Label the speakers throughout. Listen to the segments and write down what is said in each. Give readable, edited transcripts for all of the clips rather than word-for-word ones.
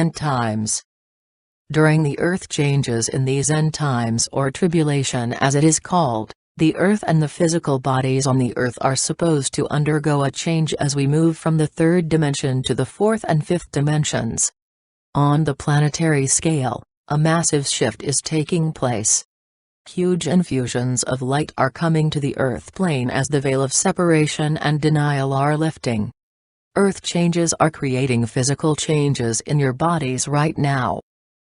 Speaker 1: End times. During the Earth changes in these end times, or tribulation as it is called, the Earth and the physical bodies on the Earth are supposed to undergo a change as we move from the third dimension to the fourth and fifth dimensions. On the planetary scale, a massive shift is taking place. Huge infusions of light are coming to the Earth plane as the veil of separation and denial are lifting. Earth changes are creating physical changes in your bodies right now.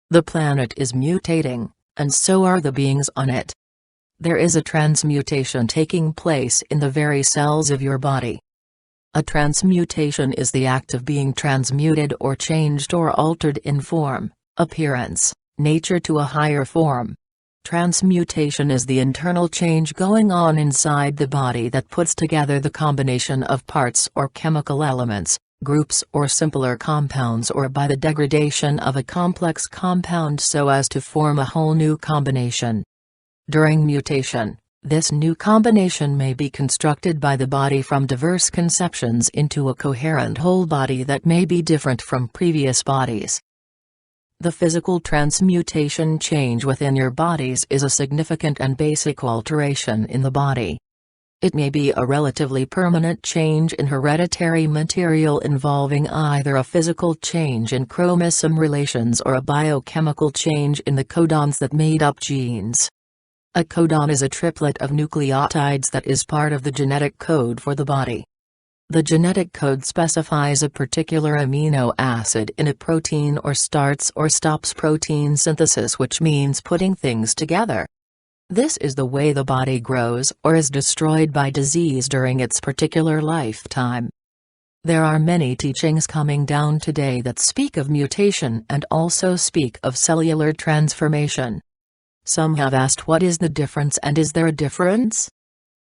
Speaker 1: The planet is mutating, and so are the beings on it. There is a transmutation taking place in the very cells of your body. A transmutation is the act of being transmuted or changed or altered in form, appearance, nature to a higher form. Transmutation is the internal change going on inside the body that puts together the combination of parts or chemical elements, groups or simpler compounds, or by the degradation of a complex compound so as to form a whole new combination. During mutation, this new combination may be constructed by the body from diverse conceptions into a coherent whole body that may be different from previous bodies. The physical transmutation change within your bodies is a significant and basic alteration in the body. It may be a relatively permanent change in hereditary material involving either a physical change in chromosome relations or a biochemical change in the codons that made up genes. A codon is a triplet of nucleotides that is part of the genetic code for the body. The genetic code specifies a particular amino acid in a protein or starts or stops protein synthesis, which means putting things together. This is the way the body grows or is destroyed by disease during its particular lifetime. There are many teachings coming down today that speak of mutation and also speak of cellular transformation. Some have asked, what is the difference, and is there a difference?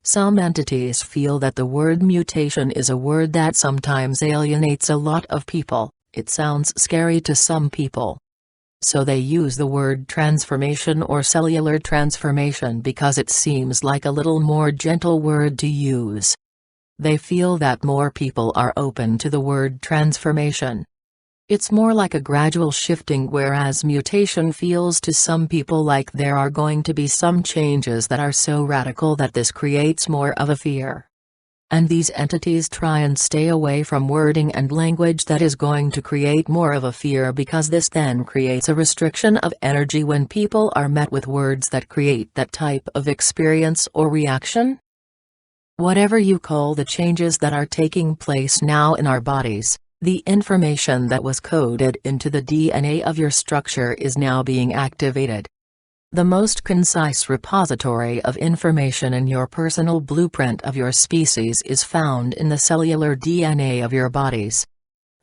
Speaker 1: Some entities feel that the word mutation is a word that sometimes alienates a lot of people. It sounds scary to some people. So they use the word transformation or cellular transformation because it seems like a little more gentle word to use. They feel that more people are open to the word transformation. It's more like a gradual shifting, whereas mutation feels to some people like there are going to be some changes that are so radical that this creates more of a fear. And these entities try and stay away from wording and language that is going to create more of a fear, because this then creates a restriction of energy when people are met with words that create that type of experience or reaction. Whatever you call the changes that are taking place now in our bodies, the information that was coded into the DNA of your structure is now being activated. The most concise repository of information in your personal blueprint of your species is found in the cellular DNA of your bodies.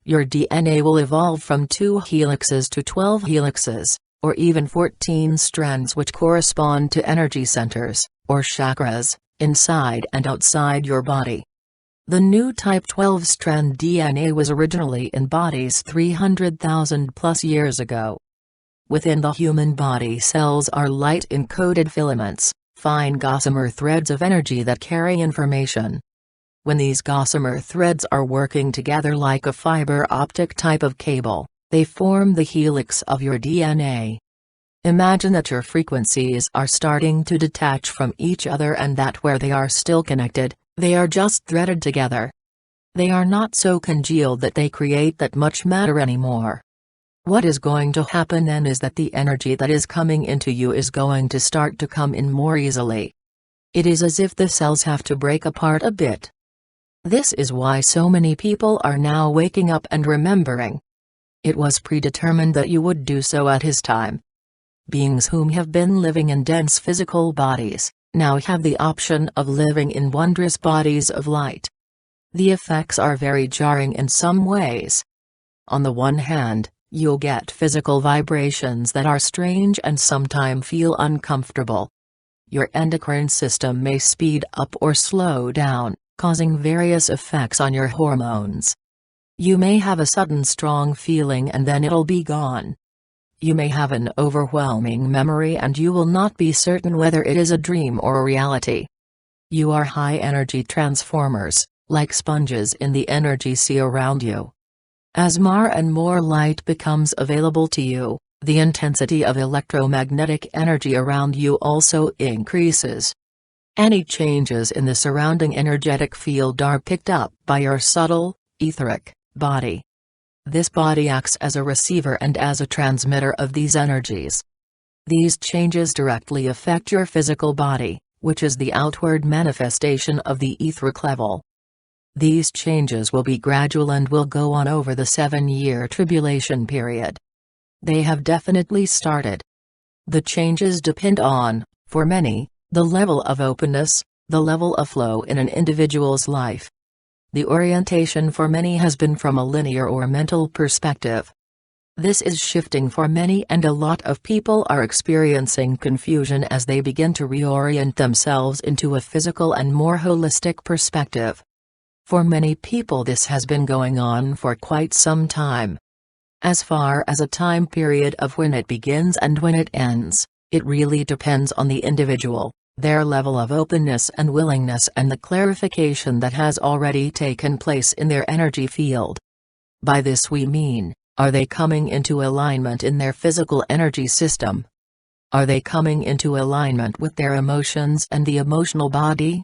Speaker 1: Your DNA will evolve from 2 helixes to 12 helixes, or even 14 strands, which correspond to energy centers, or chakras, inside and outside your body. The new type 12-strand DNA was originally in bodies 300,000 plus years ago. Within the human body, cells are light-encoded filaments, fine gossamer threads of energy that carry information. When these gossamer threads are working together like a fiber optic type of cable, they form the helix of your DNA. Imagine that your frequencies are starting to detach from each other, and that where they are still connected, they are just threaded together. They are not so congealed that they create that much matter anymore. What is going to happen then is that the energy that is coming into you is going to start to come in more easily. It is as if the cells have to break apart a bit. This is why so many people are now waking up and remembering. It was predetermined that you would do so at his time. Beings whom have been living in dense physical bodies now have the option of living in wondrous bodies of light. The effects are very jarring in some ways. On the one hand, you'll get physical vibrations that are strange and sometimes feel uncomfortable. Your endocrine system may speed up or slow down, causing various effects on your hormones. You may have a sudden strong feeling and then it'll be gone. You may have an overwhelming memory and you will not be certain whether it is a dream or a reality. You are high-energy transformers, like sponges in the energy sea around you. As more and more light becomes available to you, the intensity of electromagnetic energy around you also increases. Any changes in the surrounding energetic field are picked up by your subtle, etheric body. This body acts as a receiver and as a transmitter of these energies. These changes directly affect your physical body, which is the outward manifestation of the etheric level. These changes will be gradual and will go on over the 7-year tribulation period. They have definitely started. The changes depend on, for many, the level of openness, the level of flow in an individual's life. The orientation for many has been from a linear or mental perspective. This is shifting for many, and a lot of people are experiencing confusion as they begin to reorient themselves into a physical and more holistic perspective. For many people this has been going on for quite some time. As far as a time period of when it begins and when it ends, it really depends on the individual, their level of openness and willingness, and the clarification that has already taken place in their energy field. By this we mean, are they coming into alignment in their physical energy system? Are they coming into alignment with their emotions and the emotional body?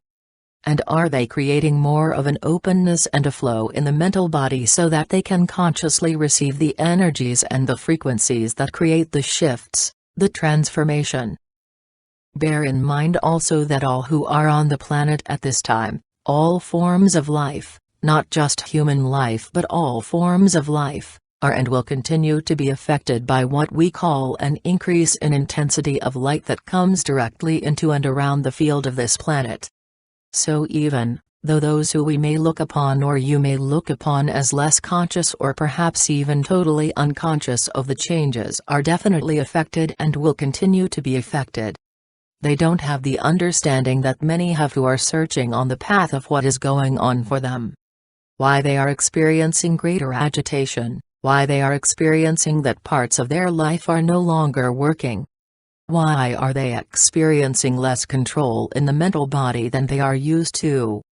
Speaker 1: And are they creating more of an openness and a flow in the mental body so that they can consciously receive the energies and the frequencies that create the shifts, the transformation? Bear in mind also that all who are on the planet at this time, all forms of life, not just human life but all forms of life, are and will continue to be affected by what we call an increase in intensity of light that comes directly into and around the field of this planet. So even, though those who we may look upon or you may look upon as less conscious or perhaps even totally unconscious of the changes are definitely affected and will continue to be affected. They don't have the understanding that many have who are searching on the path of what is going on for them. Why they are experiencing greater agitation, why they are experiencing that parts of their life are no longer working. Why are they experiencing less control in the mental body than they are used to?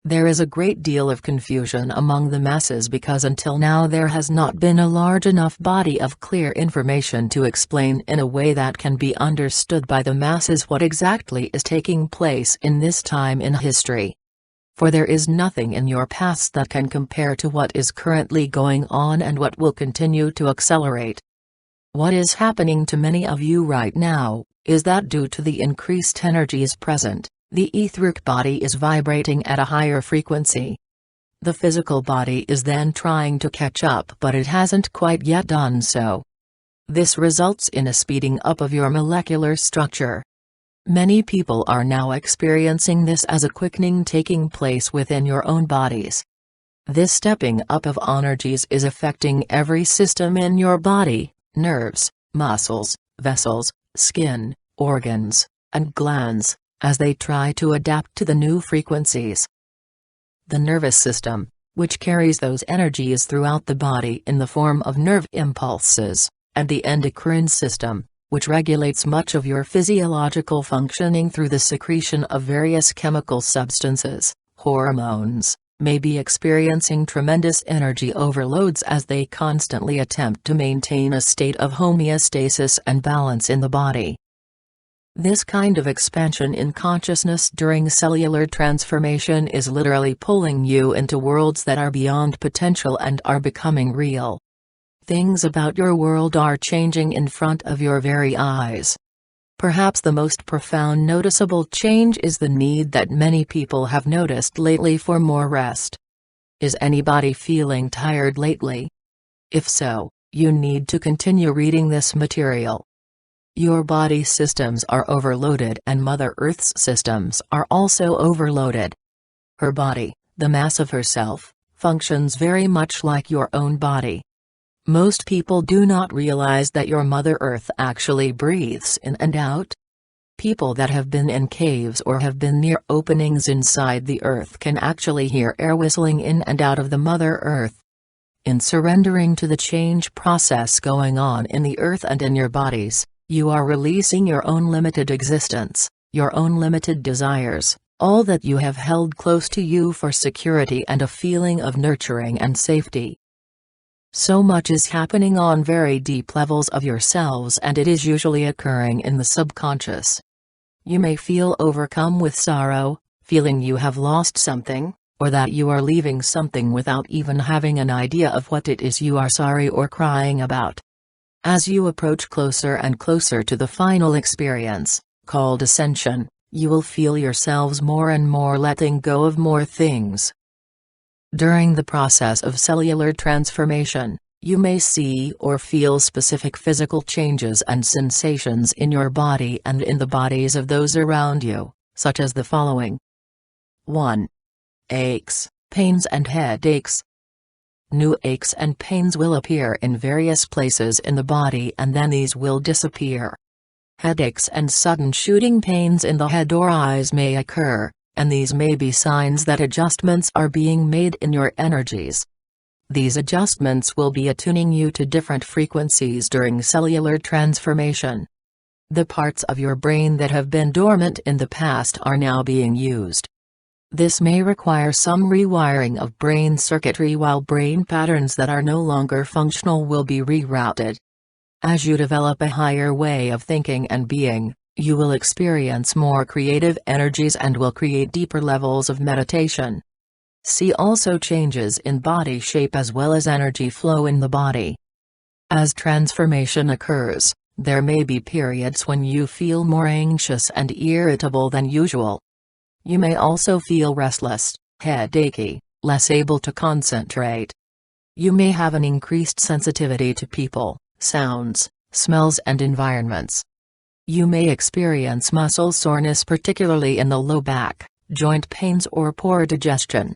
Speaker 1: There is a great deal of confusion among the masses because until now there has not been a large enough body of clear information to explain in a way that can be understood by the masses what exactly is taking place in this time in history. For there is nothing in your past that can compare to what is currently going on and what will continue to accelerate. What is happening to many of you right now, is that due to the increased energies present, the etheric body is vibrating at a higher frequency. The physical body is then trying to catch up but it hasn't quite yet done so. This results in a speeding up of your molecular structure. Many people are now experiencing this as a quickening taking place within your own bodies. This stepping up of energies is affecting every system in your body. Nerves, muscles, vessels, skin, organs, and glands, as they try to adapt to the new frequencies. The nervous system, which carries those energies throughout the body in the form of nerve impulses, and the endocrine system, which regulates much of your physiological functioning through the secretion of various chemical substances, hormones, may be experiencing tremendous energy overloads as they constantly attempt to maintain a state of homeostasis and balance in the body. This kind of expansion in consciousness during cellular transformation is literally pulling you into worlds that are beyond potential and are becoming real. Things about your world are changing in front of your very eyes. Perhaps the most profound noticeable change is the need that many people have noticed lately for more rest. Is anybody feeling tired lately? If so, you need to continue reading this material. Your body systems are overloaded and Mother Earth's systems are also overloaded. Her body, the mass of herself, functions very much like your own body. Most people do not realize that your Mother Earth actually breathes in and out. People that have been in caves or have been near openings inside the earth can actually hear air whistling in and out of the Mother Earth. In surrendering to the change process going on in the earth and in your bodies, you are releasing your own limited existence, your own limited desires, all that you have held close to you for security and a feeling of nurturing and safety. So much is happening on very deep levels of yourselves, and it is usually occurring in the subconscious. You may feel overcome with sorrow, feeling you have lost something, or that you are leaving something without even having an idea of what it is you are sorry or crying about. As you approach closer and closer to the final experience, called ascension, you will feel yourselves more and more letting go of more things. During the process of cellular transformation, you may see or feel specific physical changes and sensations in your body and in the bodies of those around you, such as the following. 1. Aches, pains and headaches. New aches and pains will appear in various places in the body and then these will disappear. Headaches and sudden shooting pains in the head or eyes may occur, and these may be signs that adjustments are being made in your energies. These adjustments will be attuning you to different frequencies during cellular transformation. The parts of your brain that have been dormant in the past are now being used. This may require some rewiring of brain circuitry, while brain patterns that are no longer functional will be rerouted. As you develop a higher way of thinking and being, you will experience more creative energies and will create deeper levels of meditation. See also changes in body shape as well as energy flow in the body. As transformation occurs, there may be periods when you feel more anxious and irritable than usual. You may also feel restless, headachy, less able to concentrate. You may have an increased sensitivity to people, sounds, smells and environments. You may experience muscle soreness, particularly in the low back, joint pains or poor digestion.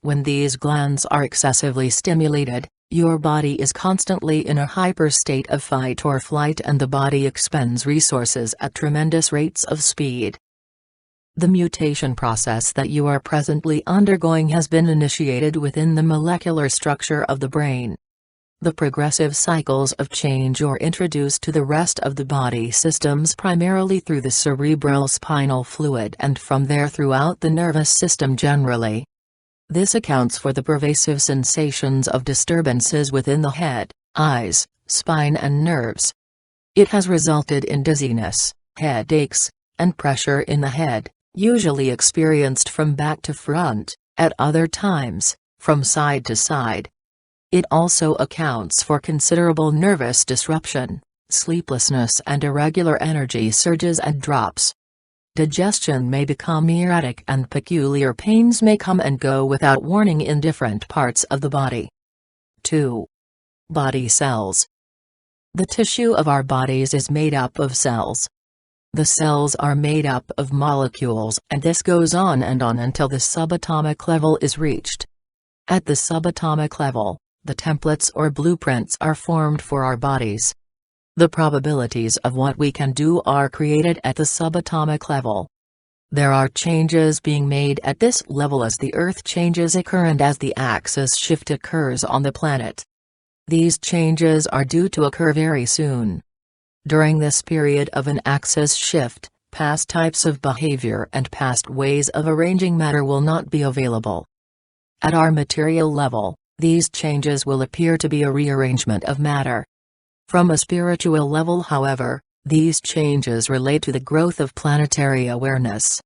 Speaker 1: When these glands are excessively stimulated, your body is constantly in a hyper state of fight or flight and the body expends resources at tremendous rates of speed. The mutation process that you are presently undergoing has been initiated within the molecular structure of the brain. The progressive cycles of change are introduced to the rest of the body systems primarily through the cerebral spinal fluid and from there throughout the nervous system generally. This accounts for the pervasive sensations of disturbances within the head, eyes, spine and nerves. It has resulted in dizziness, headaches, and pressure in the head, usually experienced from back to front, at other times, from side to side. It also accounts for considerable nervous disruption, sleeplessness and irregular energy surges and drops. Digestion may become erratic and peculiar pains may come and go without warning in different parts of the body. 2. Body cells. The tissue of our bodies is made up of cells. The cells are made up of molecules and this goes on and on until the subatomic level is reached. At the subatomic level, the templates or blueprints are formed for our bodies. The probabilities of what we can do are created at the subatomic level. There are changes being made at this level as the Earth changes occur and as the axis shift occurs on the planet. These changes are due to occur very soon. During this period of an axis shift, past types of behavior and past ways of arranging matter will not be available. At our material level, these changes will appear to be a rearrangement of matter. From a spiritual level, however, these changes relate to the growth of planetary awareness.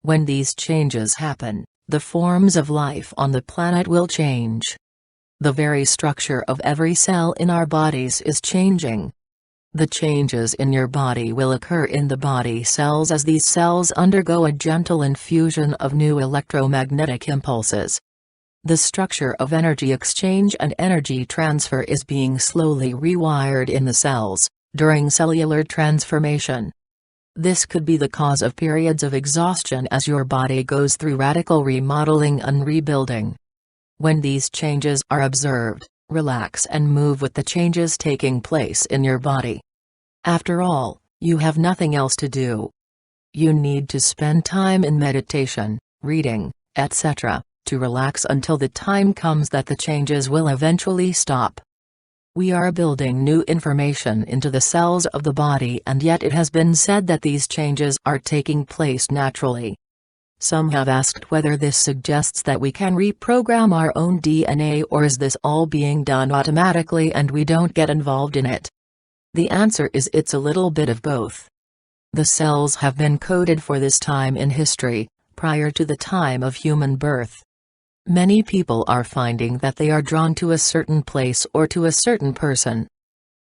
Speaker 1: When these changes happen, the forms of life on the planet will change. The very structure of every cell in our bodies is changing. The changes in your body will occur in the body cells as these cells undergo a gentle infusion of new electromagnetic impulses. The structure of energy exchange and energy transfer is being slowly rewired in the cells, during cellular transformation. This could be the cause of periods of exhaustion as your body goes through radical remodeling and rebuilding. When these changes are observed, relax and move with the changes taking place in your body. After all, you have nothing else to do. You need to spend time in meditation, reading, etc. to relax until the time comes that the changes will eventually stop. We are building new information into the cells of the body and yet it has been said that these changes are taking place naturally. Some have asked whether this suggests that we can reprogram our own DNA, or is this all being done automatically and we don't get involved in it? The answer is it's a little bit of both. The cells have been coded for this time in history, prior to the time of human birth. Many people are finding that they are drawn to a certain place or to a certain person.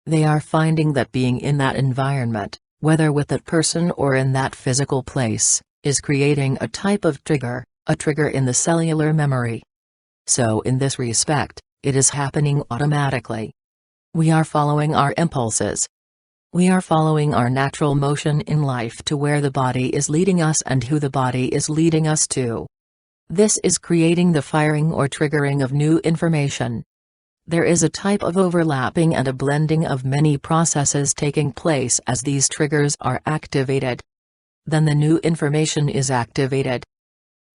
Speaker 1: They are finding that being in that environment, whether with that person or in that physical place, is creating a type of trigger, a trigger in the cellular memory. So in this respect, it is happening automatically. We are following our impulses. We are following our natural motion in life to where the body is leading us and who the body is leading us to. This is creating the firing or triggering of new information. There is a type of overlapping and a blending of many processes taking place as these triggers are activated. Then the new information is activated.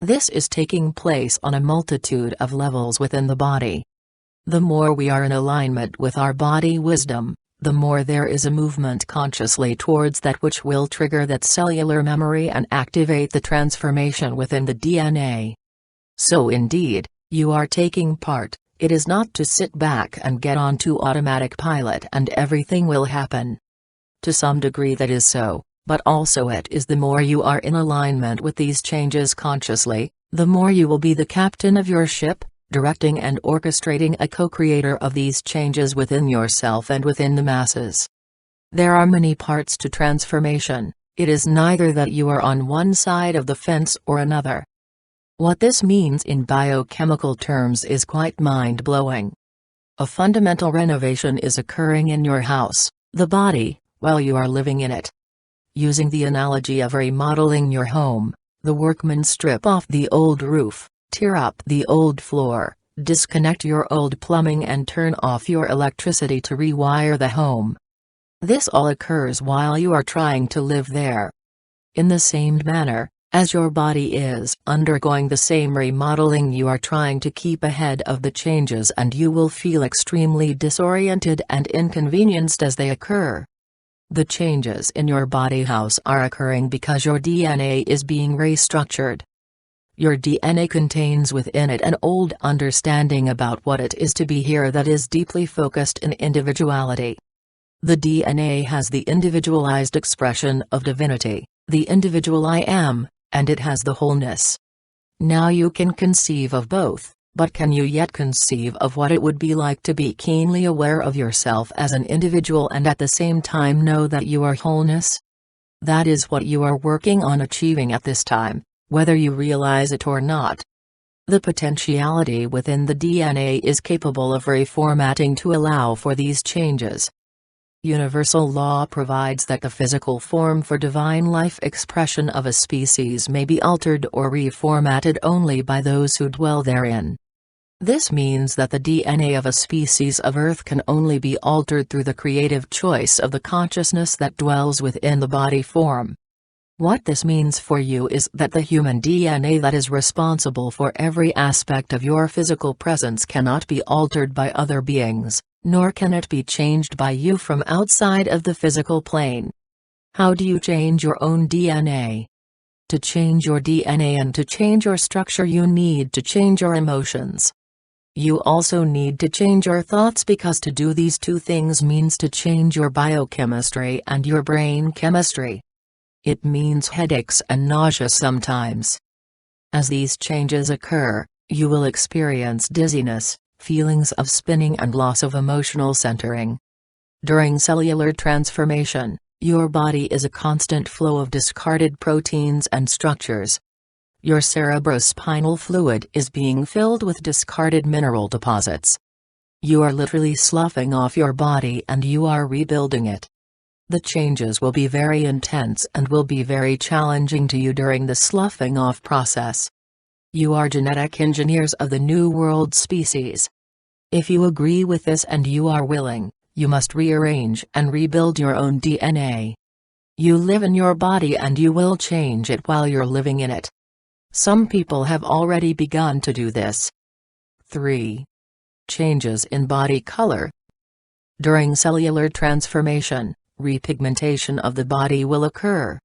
Speaker 1: This is taking place on a multitude of levels within the body. The more we are in alignment with our body wisdom, the more there is a movement consciously towards that which will trigger that cellular memory and activate the transformation within the DNA. So indeed, you are taking part. It is not to sit back and get onto automatic pilot and everything will happen. To some degree that is so, but also it is the more you are in alignment with these changes consciously, the more you will be the captain of your ship, directing and orchestrating a co-creator of these changes within yourself and within the masses. There are many parts to transformation. It is neither that you are on one side of the fence or another. What this means in biochemical terms is quite mind-blowing. A fundamental renovation is occurring in your house, the body, while you are living in it. Using the analogy of remodeling your home, the workmen strip off the old roof, tear up the old floor, disconnect your old plumbing and turn off your electricity to rewire the home. This all occurs while you are trying to live there. In the same manner, as your body is undergoing the same remodeling, you are trying to keep ahead of the changes and you will feel extremely disoriented and inconvenienced as they occur. The changes in your body house are occurring because your DNA is being restructured. Your DNA contains within it an old understanding about what it is to be here that is deeply focused in individuality. The DNA has the individualized expression of divinity, the individual I am, and it has the wholeness. Now you can conceive of both, but can you yet conceive of what it would be like to be keenly aware of yourself as an individual and at the same time know that you are wholeness? That is what you are working on achieving at this time, whether you realize it or not. The potentiality within the DNA is capable of reformatting to allow for these changes. Universal law provides that the physical form for divine life expression of a species may be altered or reformatted only by those who dwell therein. This means that the DNA of a species of Earth can only be altered through the creative choice of the consciousness that dwells within the body form. What this means for you is that the human DNA that is responsible for every aspect of your physical presence cannot be altered by other beings, nor can it be changed by you from outside of the physical plane. How do you change your own DNA? To change your DNA and to change your structure, you need to change your emotions. You also need to change your thoughts, because to do these two things means to change your biochemistry and your brain chemistry. It means headaches and nausea sometimes. As these changes occur, you will experience dizziness, feelings of spinning and loss of emotional centering. During cellular transformation, your body is a constant flow of discarded proteins and structures. Your cerebrospinal fluid is being filled with discarded mineral deposits. You are literally sloughing off your body and you are rebuilding it. The changes will be very intense and will be very challenging to you during the sloughing off process. You are genetic engineers of the New World species. If you agree with this and you are willing, you must rearrange and rebuild your own DNA. You live in your body and you will change it while you're living in it. Some people have already begun to do this. 3. Changes in body color. During cellular transformation, repigmentation of the body will occur.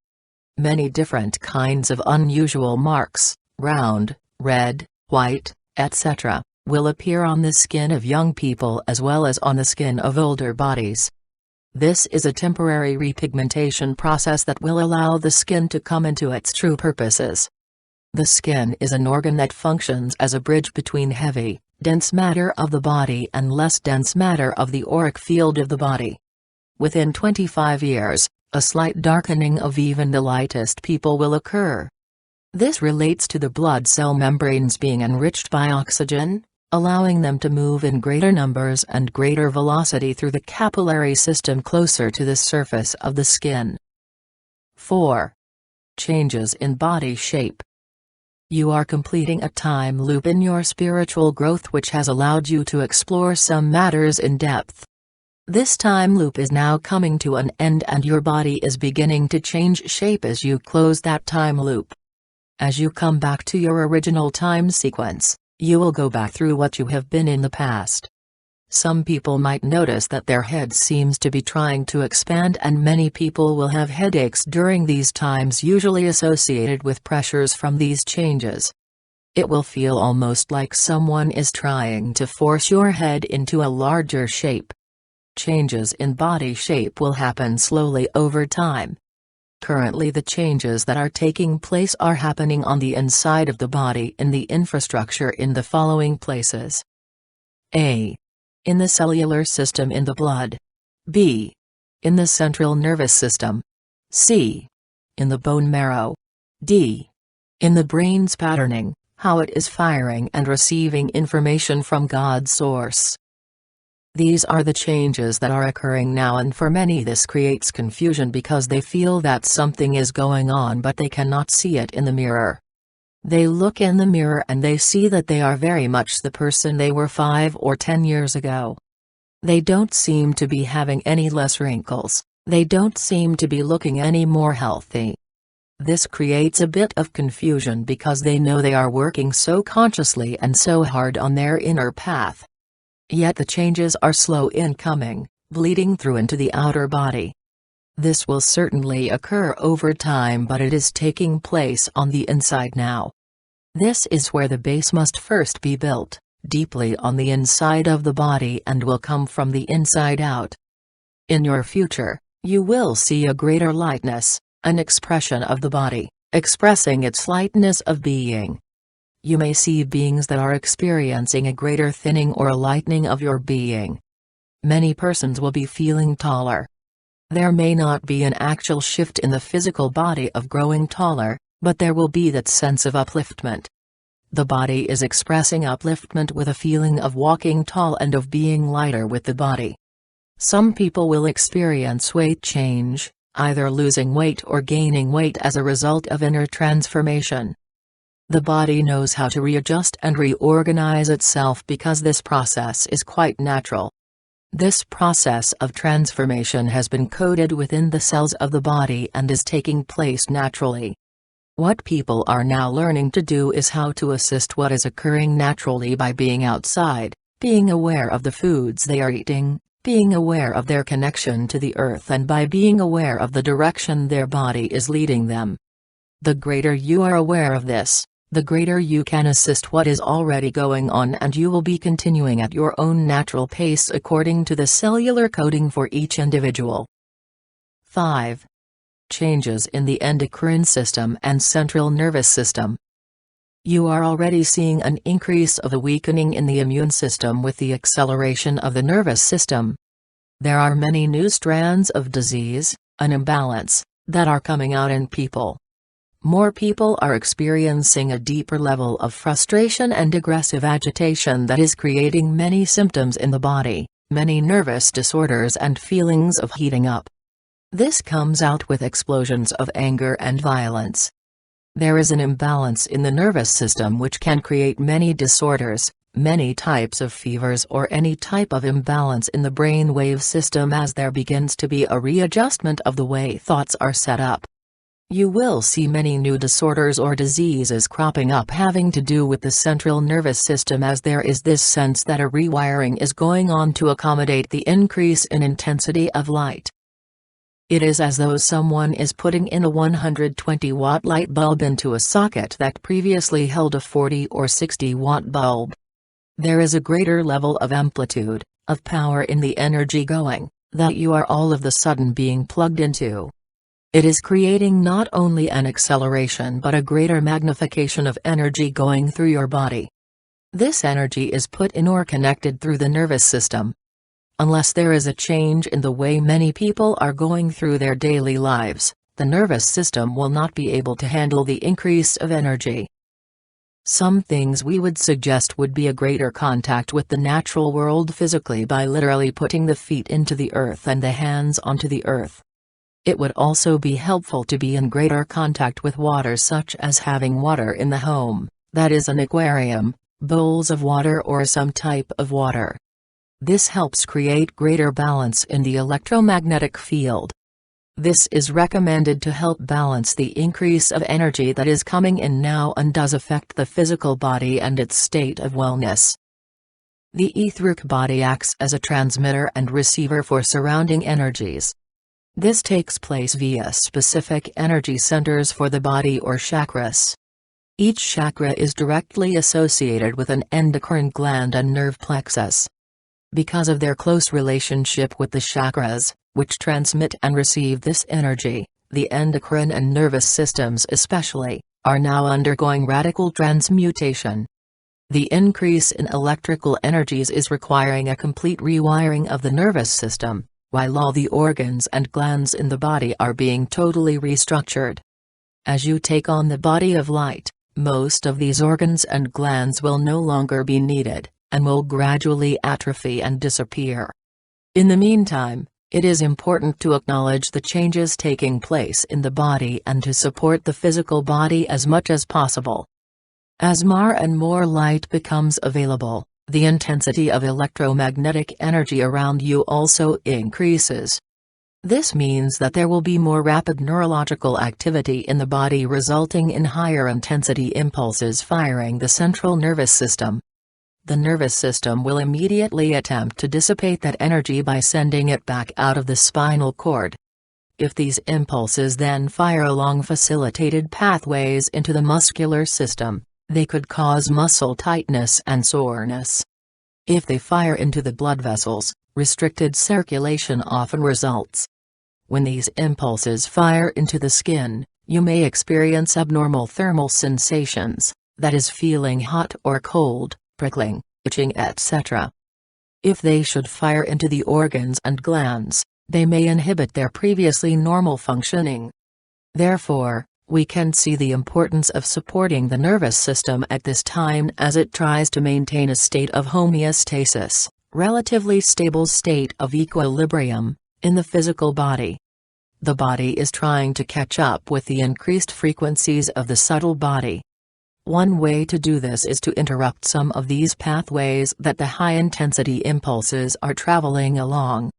Speaker 1: Many different kinds of unusual marks, round, red, white, etc., will appear on the skin of young people as well as on the skin of older bodies. This is a temporary repigmentation process that will allow the skin to come into its true purposes. The skin is an organ that functions as a bridge between heavy, dense matter of the body and less dense matter of the auric field of the body. Within 25 years, a slight darkening of even the lightest people will occur. This relates to the blood cell membranes being enriched by oxygen, allowing them to move in greater numbers and greater velocity through the capillary system closer to the surface of the skin. 4. Changes in body shape. You are completing a time loop in your spiritual growth which has allowed you to explore some matters in depth. This time loop is now coming to an end and your body is beginning to change shape as you close that time loop. As you come back to your original time sequence, you will go back through what you have been in the past. Some people might notice that their head seems to be trying to expand and many people will have headaches during these times usually associated with pressures from these changes. It will feel almost like someone is trying to force your head into a larger shape. Changes in body shape will happen slowly over time. Currently the changes that are taking place are happening on the inside of the body in the infrastructure in the following places. A. In the cellular system in the blood. B. In the central nervous system. C. In the bone marrow. D. In the brain's patterning, how it is firing and receiving information from God's source. These are the changes that are occurring now and for many this creates confusion because they feel that something is going on but they cannot see it in the mirror. They look in the mirror and they see that they are very much the person they were 5 or 10 years ago. They don't seem to be having any less wrinkles, they don't seem to be looking any more healthy. This creates a bit of confusion because they know they are working so consciously and so hard on their inner path. Yet the changes are slow in coming, bleeding through into the outer body. This will certainly occur over time but it is taking place on the inside now. This is where the base must first be built, deeply on the inside of the body and will come from the inside out. In your future, you will see a greater lightness, an expression of the body, expressing its lightness of being. You may see beings that are experiencing a greater thinning or a lightening of your being. Many persons will be feeling taller. There may not be an actual shift in the physical body of growing taller, but there will be that sense of upliftment. The body is expressing upliftment with a feeling of walking tall and of being lighter with the body. Some people will experience weight change, either losing weight or gaining weight as a result of inner transformation. The body knows how to readjust and reorganize itself because this process is quite natural. This process of transformation has been coded within the cells of the body and is taking place naturally. What people are now learning to do is how to assist what is occurring naturally by being outside, being aware of the foods they are eating, being aware of their connection to the earth and by being aware of the direction their body is leading them. The greater you are aware of this, the greater you can assist what is already going on and you will be continuing at your own natural pace according to the cellular coding for each individual. 5. Changes in the endocrine system and central nervous system. You are already seeing an increase of a weakening in the immune system with the acceleration of the nervous system. There are many new strands of disease, an imbalance, that are coming out in people. More people are experiencing a deeper level of frustration and aggressive agitation that is creating many symptoms in the body, many nervous disorders and feelings of heating up. This comes out with explosions of anger and violence. There is an imbalance in the nervous system which can create many disorders, many types of fevers or any type of imbalance in the brain wave system as there begins to be a readjustment of the way thoughts are set up. You will see many new disorders or diseases cropping up having to do with the central nervous system as there is this sense that a rewiring is going on to accommodate the increase in intensity of light. It is as though someone is putting in a 120-watt light bulb into a socket that previously held a 40 or 60-watt bulb. There is a greater level of amplitude, of power in the energy going, that you are all of the sudden being plugged into. It is creating not only an acceleration but a greater magnification of energy going through your body. This energy is put in or connected through the nervous system. Unless there is a change in the way many people are going through their daily lives, the nervous system will not be able to handle the increase of energy. Some things we would suggest would be a greater contact with the natural world physically by literally putting the feet into the earth and the hands onto the earth. It would also be helpful to be in greater contact with water, such as having water in the home, that is an aquarium, bowls of water or some type of water. This helps create greater balance in the electromagnetic field. This is recommended to help balance the increase of energy that is coming in now and does affect the physical body and its state of wellness. The etheric body acts as a transmitter and receiver for surrounding energies. This takes place via specific energy centers for the body or chakras. Each chakra is directly associated with an endocrine gland and nerve plexus. Because of their close relationship with the chakras, which transmit and receive this energy, the endocrine and nervous systems especially, are now undergoing radical transmutation. The increase in electrical energies is requiring a complete rewiring of the nervous system, while all the organs and glands in the body are being totally restructured. As you take on the body of light, most of these organs and glands will no longer be needed, and will gradually atrophy and disappear. In the meantime, it is important to acknowledge the changes taking place in the body and to support the physical body as much as possible. As more and more light becomes available, the intensity of electromagnetic energy around you also increases. This means that there will be more rapid neurological activity in the body, resulting in higher intensity impulses firing the central nervous system. The nervous system will immediately attempt to dissipate that energy by sending it back out of the spinal cord. If these impulses then fire along facilitated pathways into the muscular system, they could cause muscle tightness and soreness. If they fire into the blood vessels, restricted circulation often results. When these impulses fire into the skin, you may experience abnormal thermal sensations, that is, feeling hot or cold, prickling, itching, etc. If they should fire into the organs and glands, they may inhibit their previously normal functioning. Therefore, we can see the importance of supporting the nervous system at this time as it tries to maintain a state of homeostasis, relatively stable state of equilibrium, in the physical body. The body is trying to catch up with the increased frequencies of the subtle body. One way to do this is to interrupt some of these pathways that the high-intensity impulses are traveling along.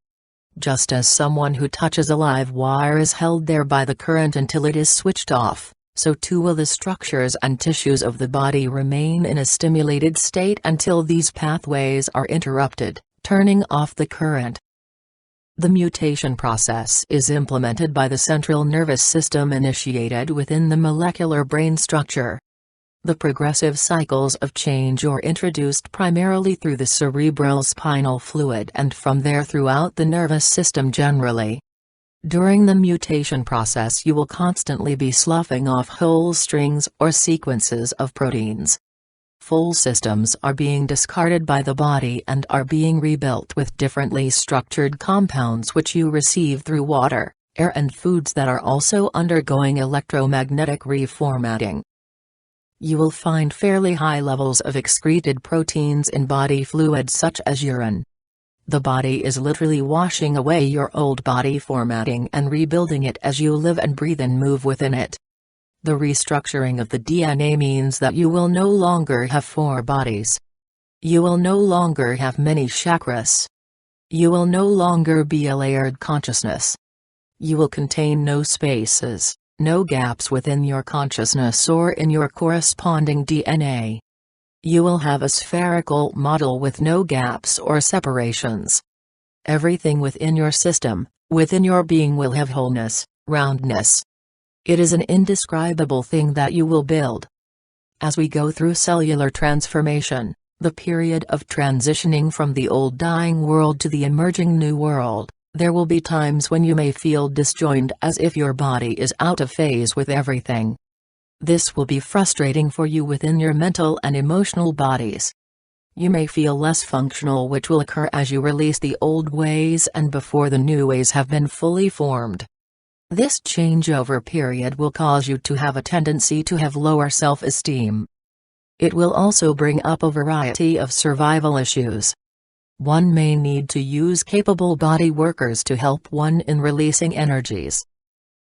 Speaker 1: Just as someone who touches a live wire is held there by the current until it is switched off, so too will the structures and tissues of the body remain in a stimulated state until these pathways are interrupted, turning off the current. The mutation process is implemented by the central nervous system initiated within the molecular brain structure. The progressive cycles of change are introduced primarily through the cerebral spinal fluid and from there throughout the nervous system generally. During the mutation process you will constantly be sloughing off whole strings or sequences of proteins. Full systems are being discarded by the body and are being rebuilt with differently structured compounds which you receive through water, air and foods that are also undergoing electromagnetic reformatting. You will find fairly high levels of excreted proteins in body fluids such as urine. The body is literally washing away your old body formatting and rebuilding it as you live and breathe and move within it. The restructuring of the DNA means that you will no longer have 4 bodies. You will no longer have many chakras. You will no longer be a layered consciousness. You will contain no spaces, no gaps within your consciousness or in your corresponding DNA. You will have a spherical model with no gaps or separations. Everything within your system, within your being will have wholeness, roundness. It is an indescribable thing that you will build. As we go through cellular transformation, the period of transitioning from the old dying world to the emerging new world, there will be times when you may feel disjointed, as if your body is out of phase with everything. This will be frustrating for you within your mental and emotional bodies. You may feel less functional, which will occur as you release the old ways and before the new ways have been fully formed. This changeover period will cause you to have a tendency to have lower self-esteem. It will also bring up a variety of survival issues. One may need to use capable body workers to help one in releasing energies.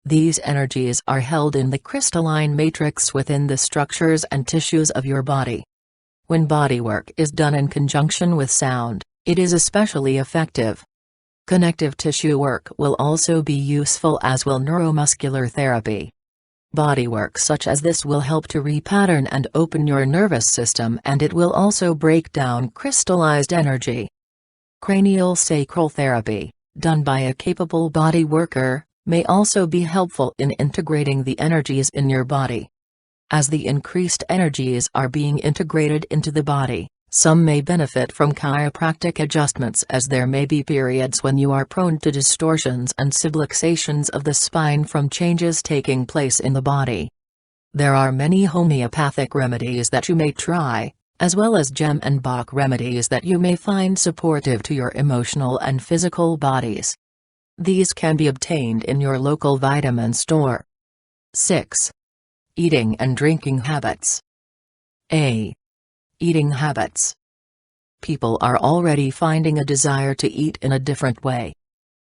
Speaker 1: These energies are held in the crystalline matrix within the structures and tissues of your body. When bodywork is done in conjunction with sound, it is especially effective. Connective tissue work will also be useful, as will neuromuscular therapy. Bodywork such as this will help to repattern and open your nervous system, and it will also break down crystallized energy. Cranial sacral therapy, done by a capable body worker, may also be helpful in integrating the energies in your body. As the increased energies are being integrated into the body, some may benefit from chiropractic adjustments, as there may be periods when you are prone to distortions and subluxations of the spine from changes taking place in the body. There are many homeopathic remedies that you may try, as well as gem and Bach remedies that you may find supportive to your emotional and physical bodies. These can be obtained in your local vitamin store. 6. Eating and drinking habits. A. Eating habits. People are already finding a desire to eat in a different way.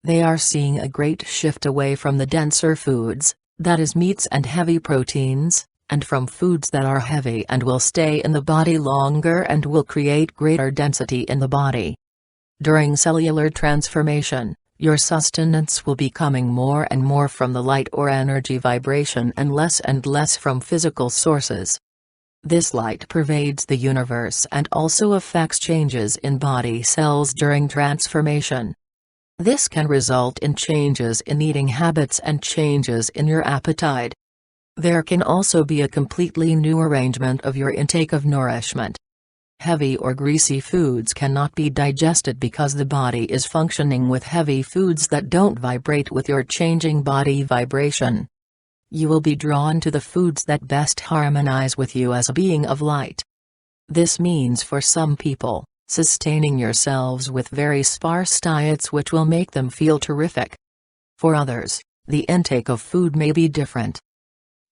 Speaker 1: They are seeing a great shift away from the denser foods, that is meats and heavy proteins, and from foods that are heavy and will stay in the body longer and will create greater density in the body. During cellular transformation, your sustenance will be coming more and more from the light or energy vibration and less from physical sources. This light pervades the universe and also affects changes in body cells during transformation. This can result in changes in eating habits and changes in your appetite. There can also be a completely new arrangement of your intake of nourishment. Heavy or greasy foods cannot be digested because the body is functioning with heavy foods that don't vibrate with your changing body vibration. You will be drawn to the foods that best harmonize with you as a being of light. This means for some people, sustaining yourselves with very sparse diets which will make them feel terrific. For others, the intake of food may be different.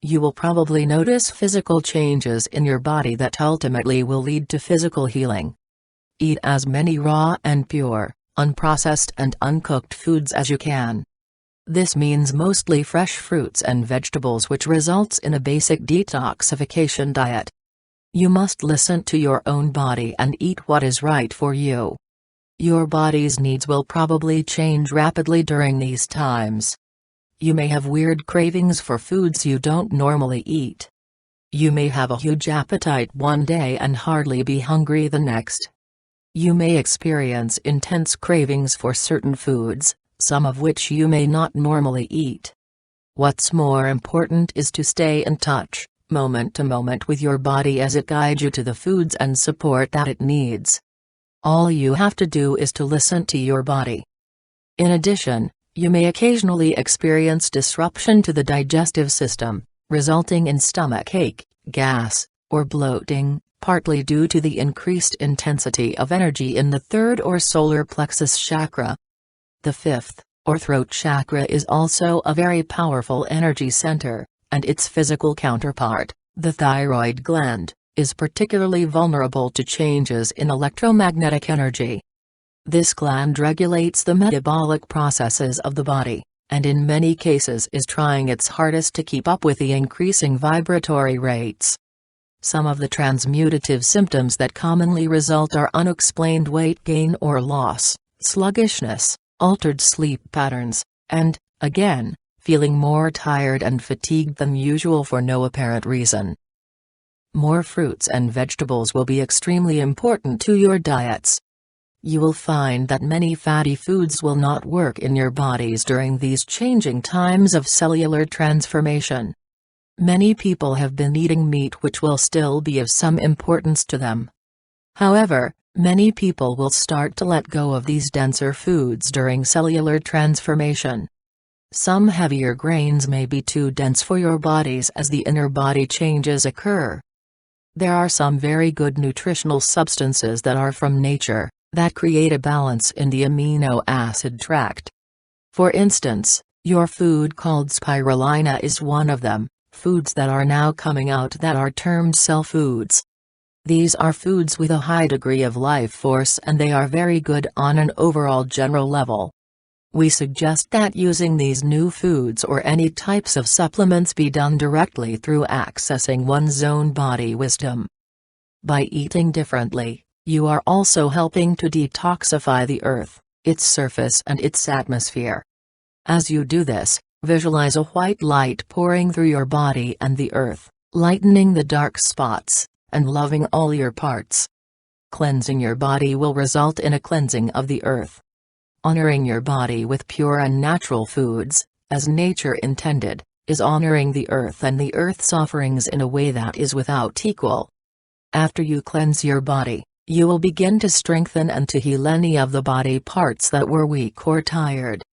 Speaker 1: You will probably notice physical changes in your body that ultimately will lead to physical healing. Eat as many raw and pure, unprocessed and uncooked foods as you can. This means mostly fresh fruits and vegetables, which results in a basic detoxification diet. You must listen to your own body and eat what is right for you. Your body's needs will probably change rapidly during these times. You may have weird cravings for foods you don't normally eat. You may have a huge appetite one day and hardly be hungry the next. You may experience intense cravings for certain foods, some of which you may not normally eat. What's more important is to stay in touch, moment to moment, with your body as it guides you to the foods and support that it needs. All you have to do is to listen to your body. In addition, you may occasionally experience disruption to the digestive system, resulting in stomach ache, gas, or bloating, partly due to the increased intensity of energy in the third or solar plexus chakra. The fifth, or throat chakra, is also a very powerful energy center, and its physical counterpart, the thyroid gland, is particularly vulnerable to changes in electromagnetic energy. This gland regulates the metabolic processes of the body, and in many cases is trying its hardest to keep up with the increasing vibratory rates. Some of the transmutative symptoms that commonly result are unexplained weight gain or loss, sluggishness, altered sleep patterns, and, again, feeling more tired and fatigued than usual for no apparent reason. More fruits and vegetables will be extremely important to your diets. you will find that many fatty foods will not work in your bodies during these changing times of cellular transformation. Many people have been eating meat which will still be of some importance to them. However, many people will start to let go of these denser foods during cellular transformation. Some heavier grains may be too dense for your bodies as the inner body changes occur. There are some very good nutritional substances that are from nature, that create a balance in the amino acid tract. For instance, your food called spirulina is one of them. Foods that are now coming out that are termed cell foods. These are foods with a high degree of life force and they are very good on an overall general level. We suggest that using these new foods or any types of supplements be done directly through accessing one's own body wisdom. By eating differently, you are also helping to detoxify the earth, its surface and its atmosphere. As you do this, visualize a white light pouring through your body and the earth, lightening the dark spots, and loving all your parts. Cleansing your body will result in a cleansing of the earth. Honoring your body with pure and natural foods, as nature intended, is honoring the earth and the earth's offerings in a way that is without equal. After you cleanse your body, you will begin to strengthen and to heal any of the body parts that were weak or tired.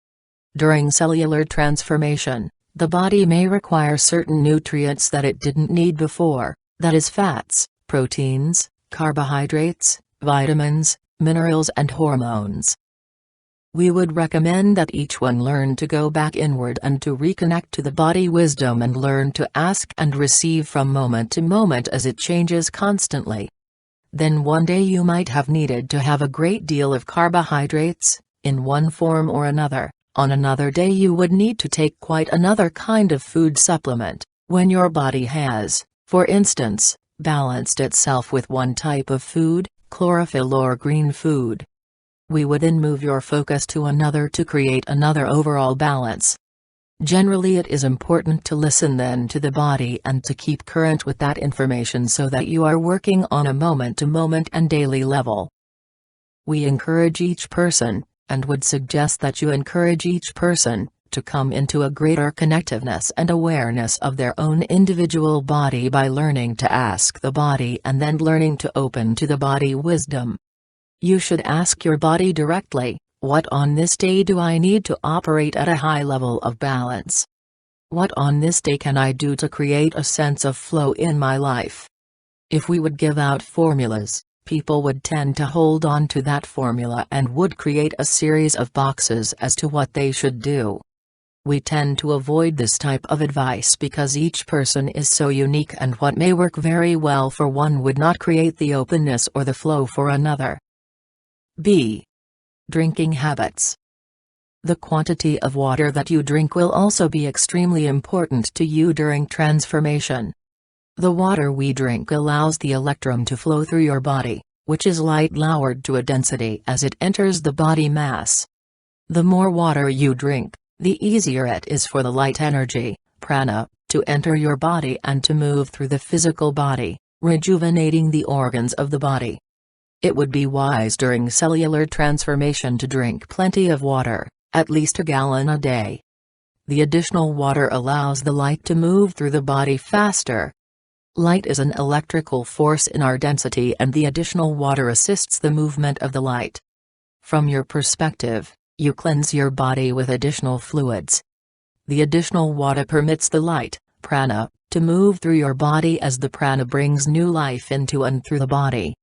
Speaker 1: During cellular transformation, the body may require certain nutrients that it didn't need before, that is fats, proteins, carbohydrates, vitamins, minerals and hormones. We would recommend that each one learn to go back inward and to reconnect to the body wisdom and learn to ask and receive from moment to moment as it changes constantly. Then one day you might have needed to have a great deal of carbohydrates, in one form or another. On another day you would need to take quite another kind of food supplement, when your body has, for instance, balanced itself with one type of food, chlorophyll or green food. We would then move your focus to another to create another overall balance. Generally it is important to listen then to the body and to keep current with that information so that you are working on a moment-to-moment and daily level. We encourage each person, and would suggest that you encourage each person, to come into a greater connectiveness and awareness of their own individual body by learning to ask the body and then learning to open to the body wisdom. You should ask your body directly, what on this day do I need to operate at a high level of balance? What on this day can I do to create a sense of flow in my life? If we would give out formulas, people would tend to hold on to that formula and would create a series of boxes as to what they should do. We tend to avoid this type of advice because each person is so unique and what may work very well for one would not create the openness or the flow for another. B. Drinking habits. The quantity of water that you drink will also be extremely important to you during transformation. The water we drink allows the electrum to flow through your body, which is light lowered to a density as it enters the body mass. The more water you drink, the easier it is for the light energy, prana, to enter your body and to move through the physical body, rejuvenating the organs of the body. It would be wise during cellular transformation to drink plenty of water, at least a gallon a day. The additional water allows the light to move through the body faster. Light is an electrical force in our density and the additional water assists the movement of the light. From your perspective, you cleanse your body with additional fluids. The additional water permits the light, prana, to move through your body as the prana brings new life into and through the body.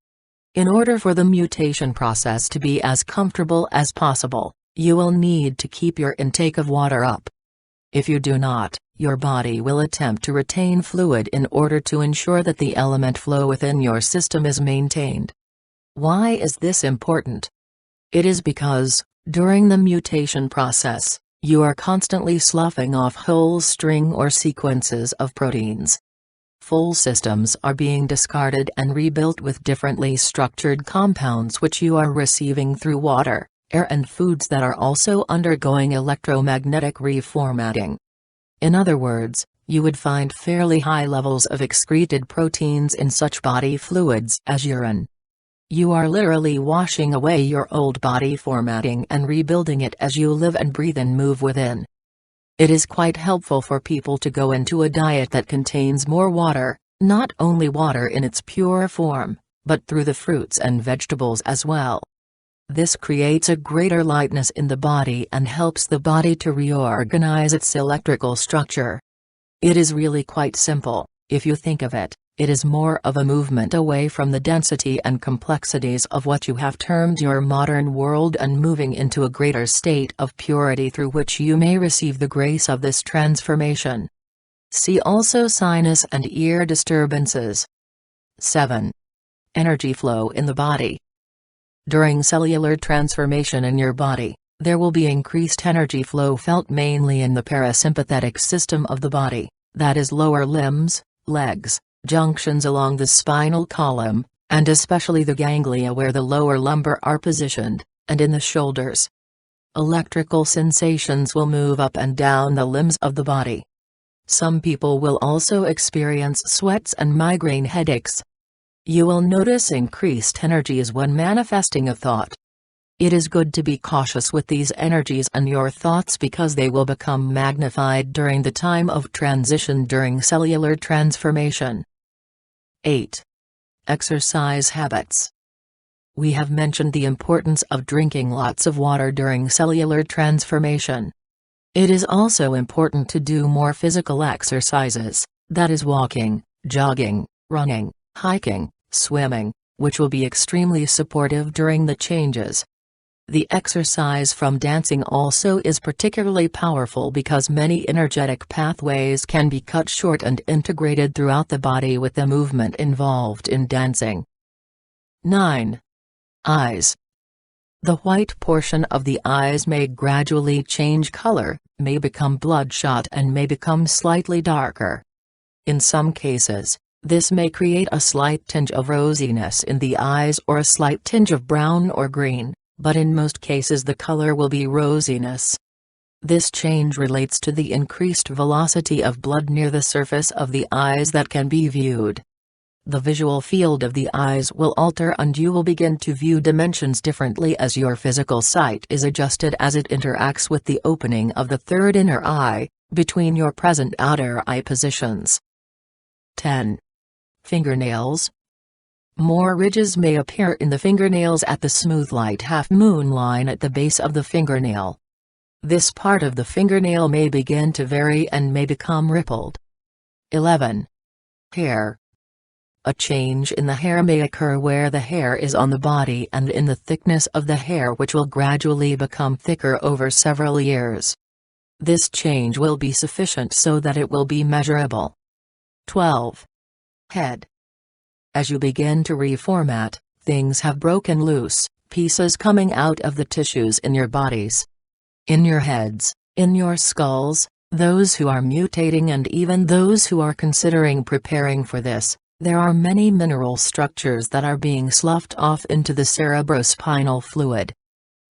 Speaker 1: In order for the mutation process to be as comfortable as possible, you will need to keep your intake of water up. If you do not, your body will attempt to retain fluid in order to ensure that the element flow within your system is maintained. Why is this important? It is because, during the mutation process, you are constantly sloughing off whole string or sequences of proteins. Full systems are being discarded and rebuilt with differently structured compounds which you are receiving through water, air and foods that are also undergoing electromagnetic reformatting. In other words, you would find fairly high levels of excreted proteins in such body fluids as urine. You are literally washing away your old body formatting and rebuilding it as you live and breathe and move within. It is quite helpful for people to go into a diet that contains more water, not only water in its pure form, but through the fruits and vegetables as well. This creates a greater lightness in the body and helps the body to reorganize its electrical structure. It is really quite simple, if you think of it. It is more of a movement away from the density and complexities of what you have termed your modern world and moving into a greater state of purity through which you may receive the grace of this transformation. See also sinus and ear disturbances. 7. Energy flow in the body. During cellular transformation in your body, there will be increased energy flow felt mainly in the parasympathetic system of the body, that is lower limbs, legs, junctions along the spinal column, and especially the ganglia where the lower lumbar are positioned, and in the shoulders. Electrical sensations will move up and down the limbs of the body. Some people will also experience sweats and migraine headaches. You will notice increased energies when manifesting a thought. It is good to be cautious with these energies and your thoughts because they will become magnified during the time of transition during cellular transformation. 8. Exercise habits. We have mentioned the importance of drinking lots of water during cellular transformation. It is also important to do more physical exercises, that is walking, jogging, running, hiking, swimming, which will be extremely supportive during the changes. The exercise from dancing also is particularly powerful because many energetic pathways can be cut short and integrated throughout the body with the movement involved in dancing. 9. Eyes. The white portion of the eyes may gradually change color, may become bloodshot and may become slightly darker. In some cases, this may create a slight tinge of rosiness in the eyes or a slight tinge of brown or green. But in most cases the color will be rosiness. This change relates to the increased velocity of blood near the surface of the eyes that can be viewed. The visual field of the eyes will alter and you will begin to view dimensions differently as your physical sight is adjusted as it interacts with the opening of the third inner eye, between your present outer eye positions. 10. Fingernails. More ridges may appear in the fingernails at the smooth light half-moon line at the base of the fingernail. This part of the fingernail may begin to vary and may become rippled. 11. Hair. A change in the hair may occur where the hair is on the body and in the thickness of the hair, which will gradually become thicker over several years. This change will be sufficient so that it will be measurable. 12. Head. As you begin to reformat, things have broken loose, pieces coming out of the tissues in your bodies. In your heads, in your skulls, those who are mutating and even those who are considering preparing for this, there are many mineral structures that are being sloughed off into the cerebrospinal fluid.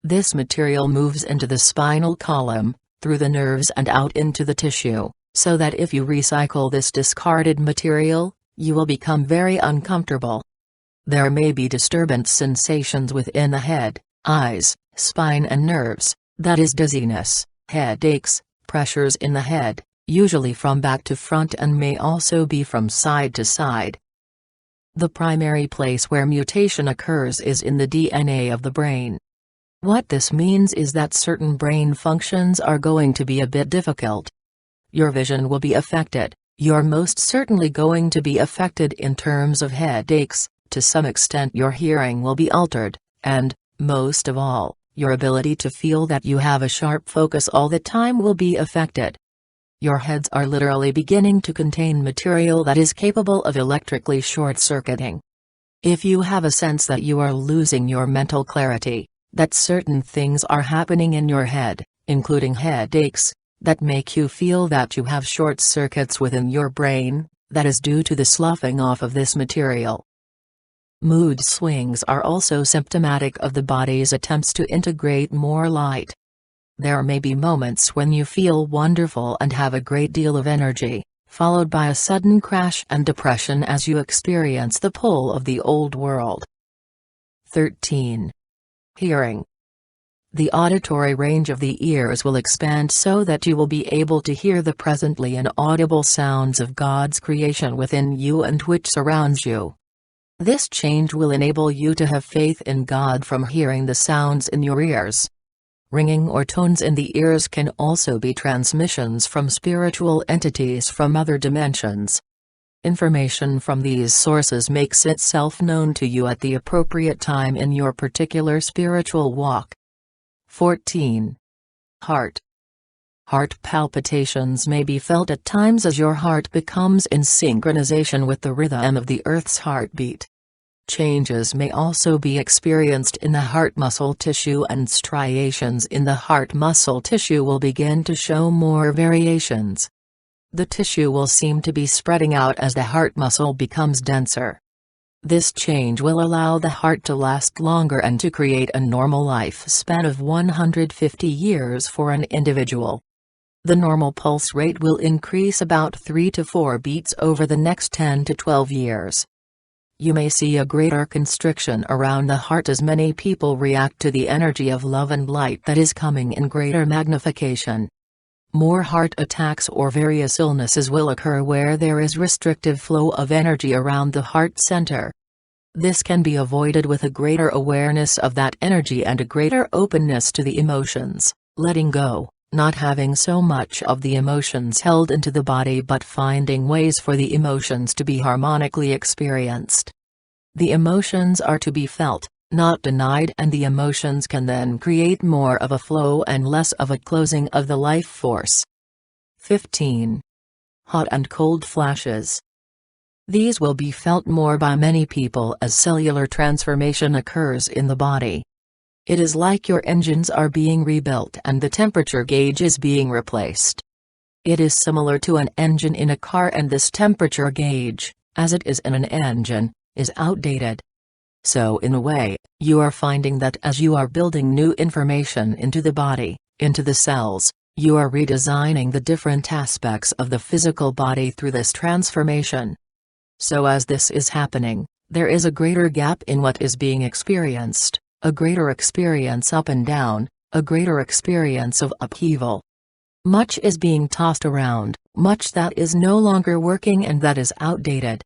Speaker 1: This material moves into the spinal column, through the nerves and out into the tissue, so that if you recycle this discarded material, you will become very uncomfortable. There may be disturbance sensations within the head, eyes, spine and nerves, that is dizziness, headaches, pressures in the head, usually from back to front and may also be from side to side. The primary place where mutation occurs is in the DNA of the brain. What this means is that certain brain functions are going to be a bit difficult. Your vision will be affected. You're most certainly going to be affected in terms of headaches, to some extent your hearing will be altered, and, most of all, your ability to feel that you have a sharp focus all the time will be affected. Your heads are literally beginning to contain material that is capable of electrically short-circuiting. If you have a sense that you are losing your mental clarity, that certain things are happening in your head, including headaches, that make you feel that you have short circuits within your brain, that is due to the sloughing off of this material. Mood swings are also symptomatic of the body's attempts to integrate more light. There may be moments when you feel wonderful and have a great deal of energy, followed by a sudden crash and depression as you experience the pull of the old world. 13. Hearing. The auditory range of the ears will expand so that you will be able to hear the presently inaudible sounds of God's creation within you and which surrounds you. This change will enable you to have faith in God from hearing the sounds in your ears. Ringing or tones in the ears can also be transmissions from spiritual entities from other dimensions. Information from these sources makes itself known to you at the appropriate time in your particular spiritual walk. 14. Heart. Heart palpitations may be felt at times as your heart becomes in synchronization with the rhythm of the Earth's heartbeat. Changes may also be experienced in the heart muscle tissue, and striations in the heart muscle tissue will begin to show more variations. The tissue will seem to be spreading out as the heart muscle becomes denser. This change will allow the heart to last longer and to create a normal lifespan of 150 years for an individual. The normal pulse rate will increase about 3 to 4 beats over the next 10 to 12 years. You may see a greater constriction around the heart as many people react to the energy of love and light that is coming in greater magnification. More heart attacks or various illnesses will occur where there is restrictive flow of energy around the heart center. This can be avoided with a greater awareness of that energy and a greater openness to the emotions, letting go, not having so much of the emotions held into the body but finding ways for the emotions to be harmonically experienced. The emotions are to be felt, not denied, and the emotions can then create more of a flow and less of a closing of the life force. 15. Hot and cold flashes. These will be felt more by many people as cellular transformation occurs in the body. It is like your engines are being rebuilt and the temperature gauge is being replaced. It is similar to an engine in a car, and this temperature gauge, as it is in an engine, is outdated. So in a way, you are finding that as you are building new information into the body, into the cells, you are redesigning the different aspects of the physical body through this transformation. So as this is happening, there is a greater gap in what is being experienced, a greater experience up and down, a greater experience of upheaval. Much is being tossed around, much that is no longer working and that is outdated.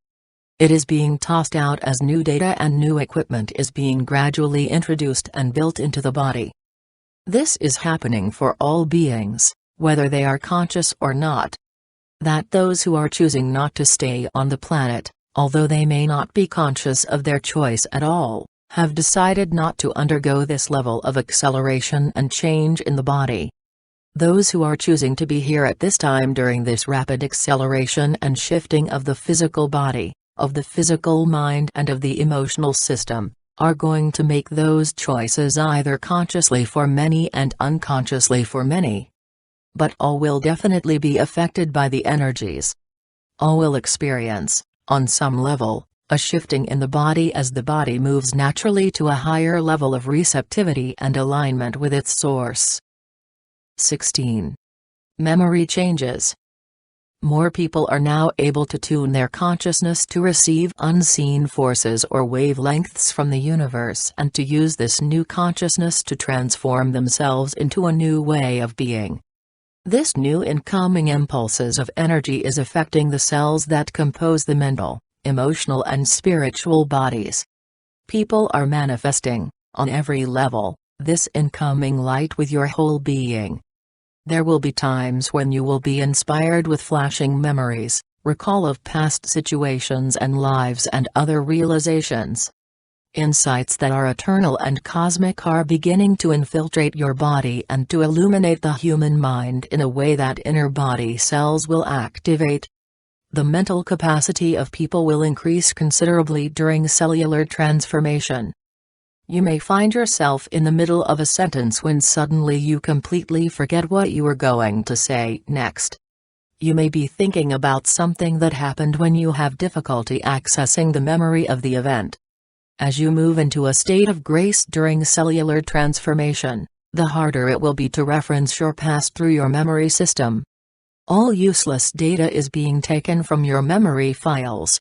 Speaker 1: It is being tossed out as new data and new equipment is being gradually introduced and built into the body. This is happening for all beings, whether they are conscious or not. That those who are choosing not to stay on the planet, although they may not be conscious of their choice at all, have decided not to undergo this level of acceleration and change in the body. Those who are choosing to be here at this time during this rapid acceleration and shifting of the physical body, of the physical mind and of the emotional system, are going to make those choices either consciously for many and unconsciously for many. But all will definitely be affected by the energies. All will experience, on some level, a shifting in the body as the body moves naturally to a higher level of receptivity and alignment with its source. 16. Memory changes. More people are now able to tune their consciousness to receive unseen forces or wavelengths from the universe and to use this new consciousness to transform themselves into a new way of being. This new incoming impulses of energy is affecting the cells that compose the mental, emotional and spiritual bodies. People are manifesting, on every level, this incoming light with your whole being. There will be times when you will be inspired with flashing memories, recall of past situations and lives and other realizations. Insights that are eternal and cosmic are beginning to infiltrate your body and to illuminate the human mind in a way that inner body cells will activate. The mental capacity of people will increase considerably during cellular transformation. You may find yourself in the middle of a sentence when suddenly you completely forget what you were going to say next. You may be thinking about something that happened when you have difficulty accessing the memory of the event. As you move into a state of grace during cellular transformation, the harder it will be to reference your past through your memory system. All useless data is being taken from your memory files.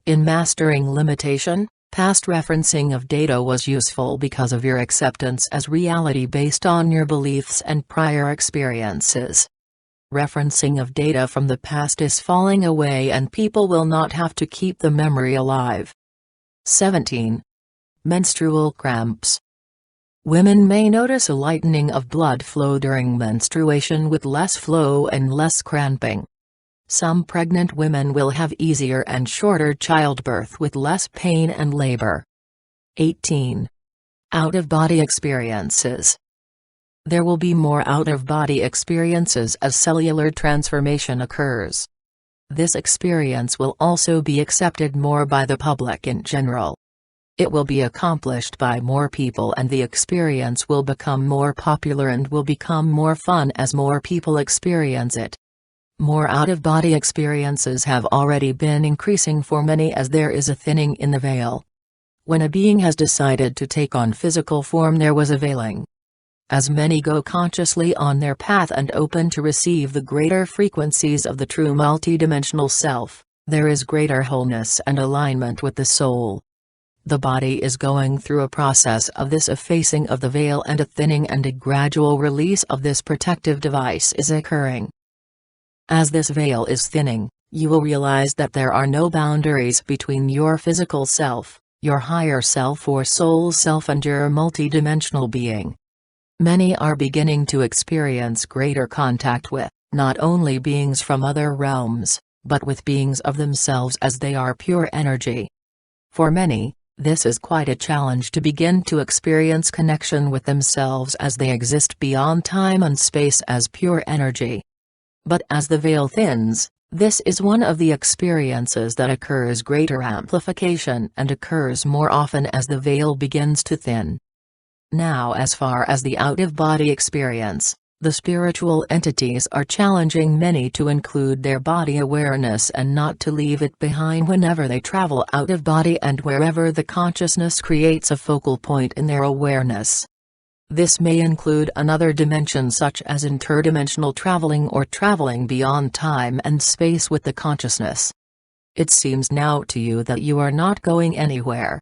Speaker 1: In mastering limitation, Past referencing of data was useful because of your acceptance as reality based on your beliefs and prior experiences. Referencing of data from the past is falling away and people will not have to keep the memory alive. 17. Menstrual cramps. Women may notice a lightening of blood flow during menstruation with less flow and less cramping. Some pregnant women will have easier and shorter childbirth with less pain and labor. 18. Out-of-body experiences. There will be more out-of-body experiences as cellular transformation occurs. This experience will also be accepted more by the public in general. It will be accomplished by more people and the experience will become more popular and will become more fun as more people experience it. More out-of-body experiences have already been increasing for many as there is a thinning in the veil. When a being has decided to take on physical form, there was a veiling. As many go consciously on their path and open to receive the greater frequencies of the true multidimensional self, there is greater wholeness and alignment with the soul. The body is going through a process of this effacing of the veil and a thinning, and a gradual release of this protective device is occurring. As this veil is thinning, you will realize that there are no boundaries between your physical self, your higher self or soul self, and your multidimensional being. Many are beginning to experience greater contact with, not only beings from other realms, but with beings of themselves as they are pure energy. For many, this is quite a challenge to begin to experience connection with themselves as they exist beyond time and space as pure energy. But as the veil thins, this is one of the experiences that occurs greater amplification and occurs more often as the veil begins to thin. Now, as far as the out-of-body experience, the spiritual entities are challenging many to include their body awareness and not to leave it behind whenever they travel out of body and wherever the consciousness creates a focal point in their awareness. This may include another dimension such as interdimensional traveling or traveling beyond time and space with the consciousness. It seems now to you that you are not going anywhere.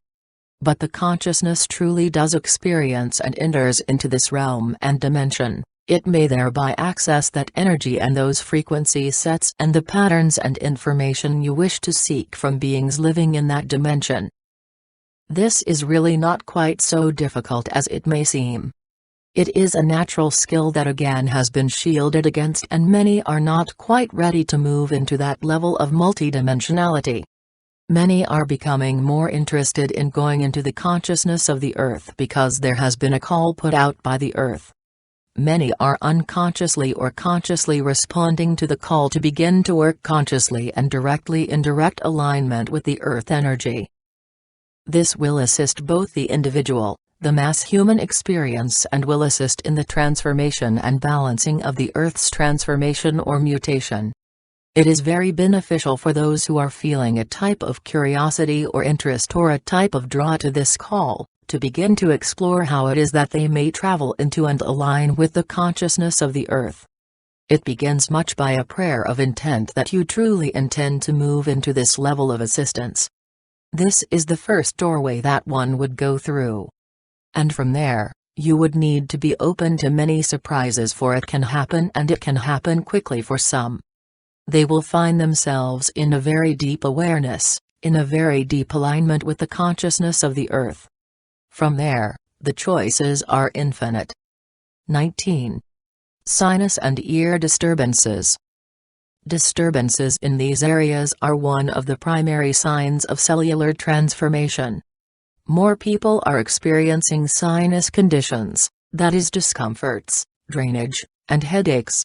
Speaker 1: But the consciousness truly does experience and enters into this realm and dimension. It may thereby access that energy and those frequency sets and the patterns and information you wish to seek from beings living in that dimension. This is really not quite so difficult as it may seem. It is a natural skill that again has been shielded against, and many are not quite ready to move into that level of multidimensionality. Many are becoming more interested in going into the consciousness of the earth because there has been a call put out by the earth. Many are unconsciously or consciously responding to the call to begin to work consciously and directly in direct alignment with the earth energy. This will assist both the individual, the mass human experience, and will assist in the transformation and balancing of the earth's transformation or mutation. It is very beneficial for those who are feeling a type of curiosity or interest or a type of draw to this call, to begin to explore how it is that they may travel into and align with the consciousness of the earth. It begins much by a prayer of intent that you truly intend to move into this level of assistance. This is the first doorway that one would go through. And from there, you would need to be open to many surprises, for it can happen, and it can happen quickly for some. They will find themselves in a very deep awareness, in a very deep alignment with the consciousness of the earth. From there, the choices are infinite. 19. Sinus and ear disturbances. Disturbances in these areas are one of the primary signs of cellular transformation. More people are experiencing sinus conditions, that is discomforts, drainage, and headaches.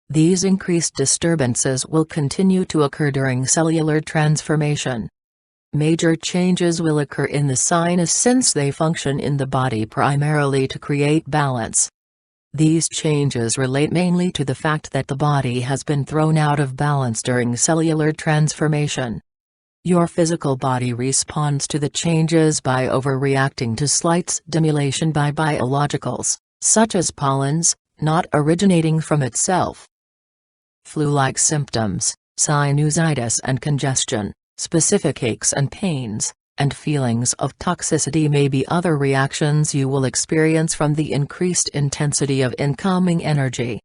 Speaker 1: These increased disturbances will continue to occur during cellular transformation. Major changes will occur in the sinus since they function in the body primarily to create balance. These changes relate mainly to the fact that the body has been thrown out of balance during cellular transformation. Your physical body responds to the changes by overreacting to slight stimulation by biologicals, such as pollens, not originating from itself. Flu-like symptoms, sinusitis and congestion, specific aches and pains, and feelings of toxicity may be other reactions you will experience from the increased intensity of incoming energy.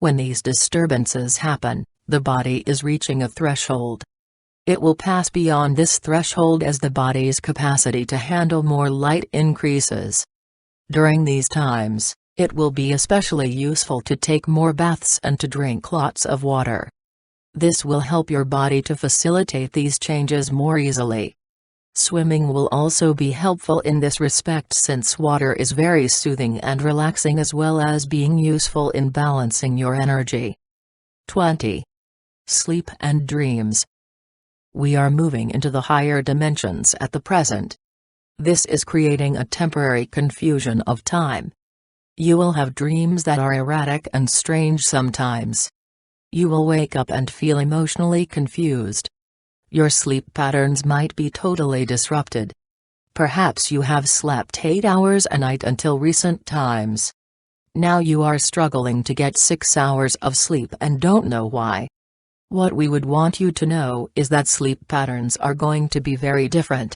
Speaker 1: When these disturbances happen, the body is reaching a threshold. It will pass beyond this threshold as the body's capacity to handle more light increases. During these times, it will be especially useful to take more baths and to drink lots of water. This will help your body to facilitate these changes more easily. Swimming will also be helpful in this respect since water is very soothing and relaxing as well as being useful in balancing your energy. 20. Sleep and dreams. We are moving into the higher dimensions at the present. This is creating a temporary confusion of time. You will have dreams that are erratic and strange sometimes. You will wake up and feel emotionally confused. Your sleep patterns might be totally disrupted. Perhaps you have slept 8 hours a night until recent times. Now you are struggling to get 6 hours of sleep and don't know why. What we would want you to know is that sleep patterns are going to be very different.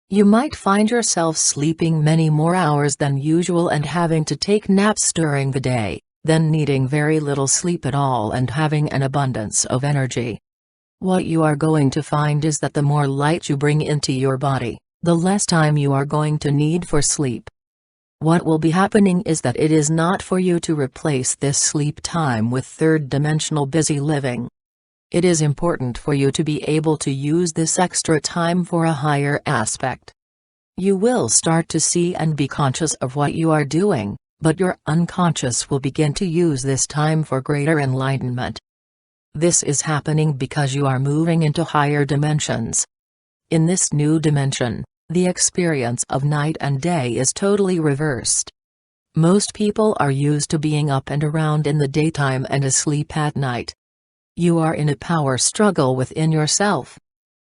Speaker 1: You might find yourself sleeping many more hours than usual and having to take naps during the day, then needing very little sleep at all and having an abundance of energy. What you are going to find is that the more light you bring into your body, the less time you are going to need for sleep. What will be happening is that it is not for you to replace this sleep time with third-dimensional busy living. It is important for you to be able to use this extra time for a higher aspect. You will start to see and be conscious of what you are doing, but your unconscious will begin to use this time for greater enlightenment. This is happening because you are moving into higher dimensions. In this new dimension, the experience of night and day is totally reversed. Most people are used to being up and around in the daytime and asleep at night. You are in a power struggle within yourself.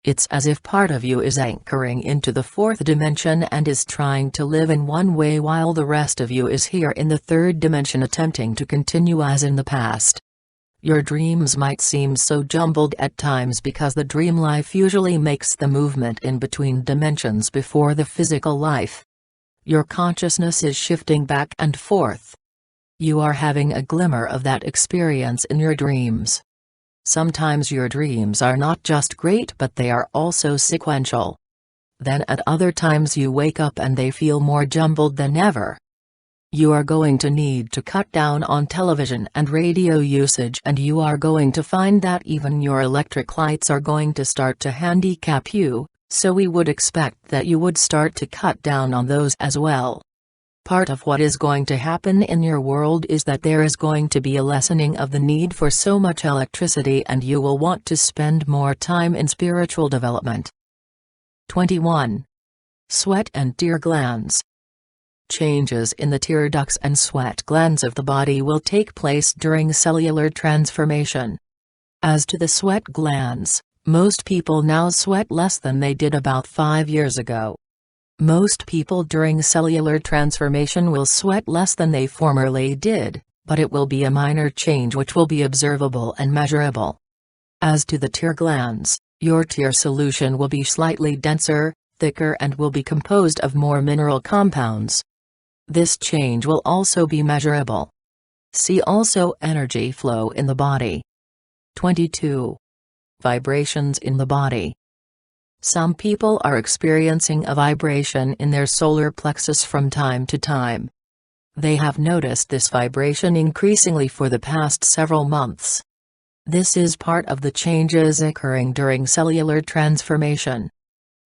Speaker 1: It's as if part of you is anchoring into the fourth dimension and is trying to live in one way while the rest of you is here in the third dimension attempting to continue as in the past. Your dreams might seem so jumbled at times because the dream life usually makes the movement in between dimensions before the physical life. Your consciousness is shifting back and forth. You are having a glimmer of that experience in your dreams. Sometimes your dreams are not just great but they are also sequential. Then at other times you wake up and they feel more jumbled than ever. You are going to need to cut down on television and radio usage and you are going to find that even your electric lights are going to start to handicap you, so we would expect that you would start to cut down on those as well. Part of what is going to happen in your world is that there is going to be a lessening of the need for so much electricity and you will want to spend more time in spiritual development. 21. Sweat and tear glands. Changes in the tear ducts and sweat glands of the body will take place during cellular transformation. As to the sweat glands, most people now sweat less than they did about 5 years ago. Most people during cellular transformation will sweat less than they formerly did, but it will be a minor change which will be observable and measurable. As to the tear glands, your tear solution will be slightly denser, thicker and will be composed of more mineral compounds. This change will also be measurable. See also energy flow in the body. 22. Vibrations in the body. Some people are experiencing a vibration in their solar plexus from time to time. They have noticed this vibration increasingly for the past several months. This is part of the changes occurring during cellular transformation.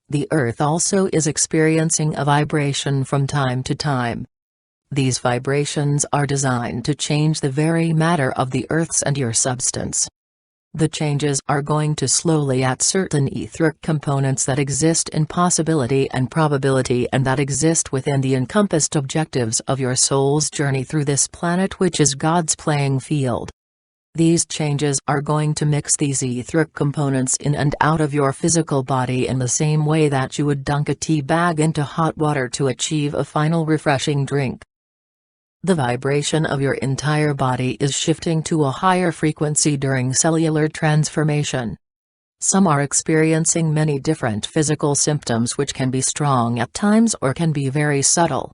Speaker 1: The Earth also is experiencing a vibration from time to time. These vibrations are designed to change the very matter of the Earth's and your substance. The changes are going to slowly at certain etheric components that exist in possibility and probability and that exist within the encompassed objectives of your soul's journey through this planet, which is God's playing field. These changes are going to mix these etheric components in and out of your physical body in the same way that you would dunk a tea bag into hot water to achieve a final refreshing drink. The vibration of your entire body is shifting to a higher frequency during cellular transformation. Some are experiencing many different physical symptoms which can be strong at times or can be very subtle.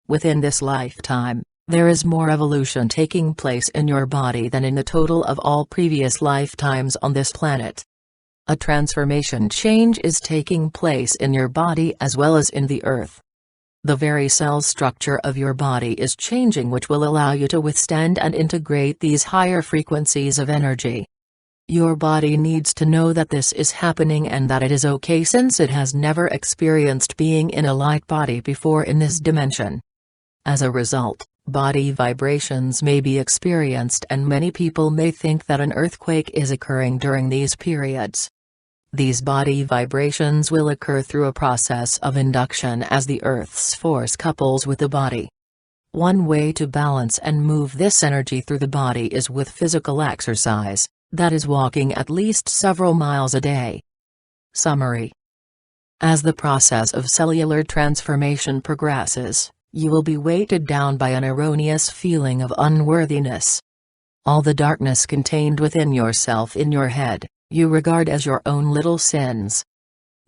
Speaker 1: Within this lifetime, there is more evolution taking place in your body than in the total of all previous lifetimes on this planet. A transformation change is taking place in your body as well as in the earth. The very cell structure of your body is changing, which will allow you to withstand and integrate these higher frequencies of energy. Your body needs to know that this is happening and that it is okay, since it has never experienced being in a light body before in this dimension. As a result, body vibrations may be experienced, and many people may think that an earthquake is occurring during these periods. These body vibrations will occur through a process of induction as the Earth's force couples with the body. One way to balance and move this energy through the body is with physical exercise, that is walking at least several miles a day. Summary. As the process of cellular transformation progresses, you will be weighted down by an erroneous feeling of unworthiness. All the darkness contained within yourself in your head, you regard as your own little sins.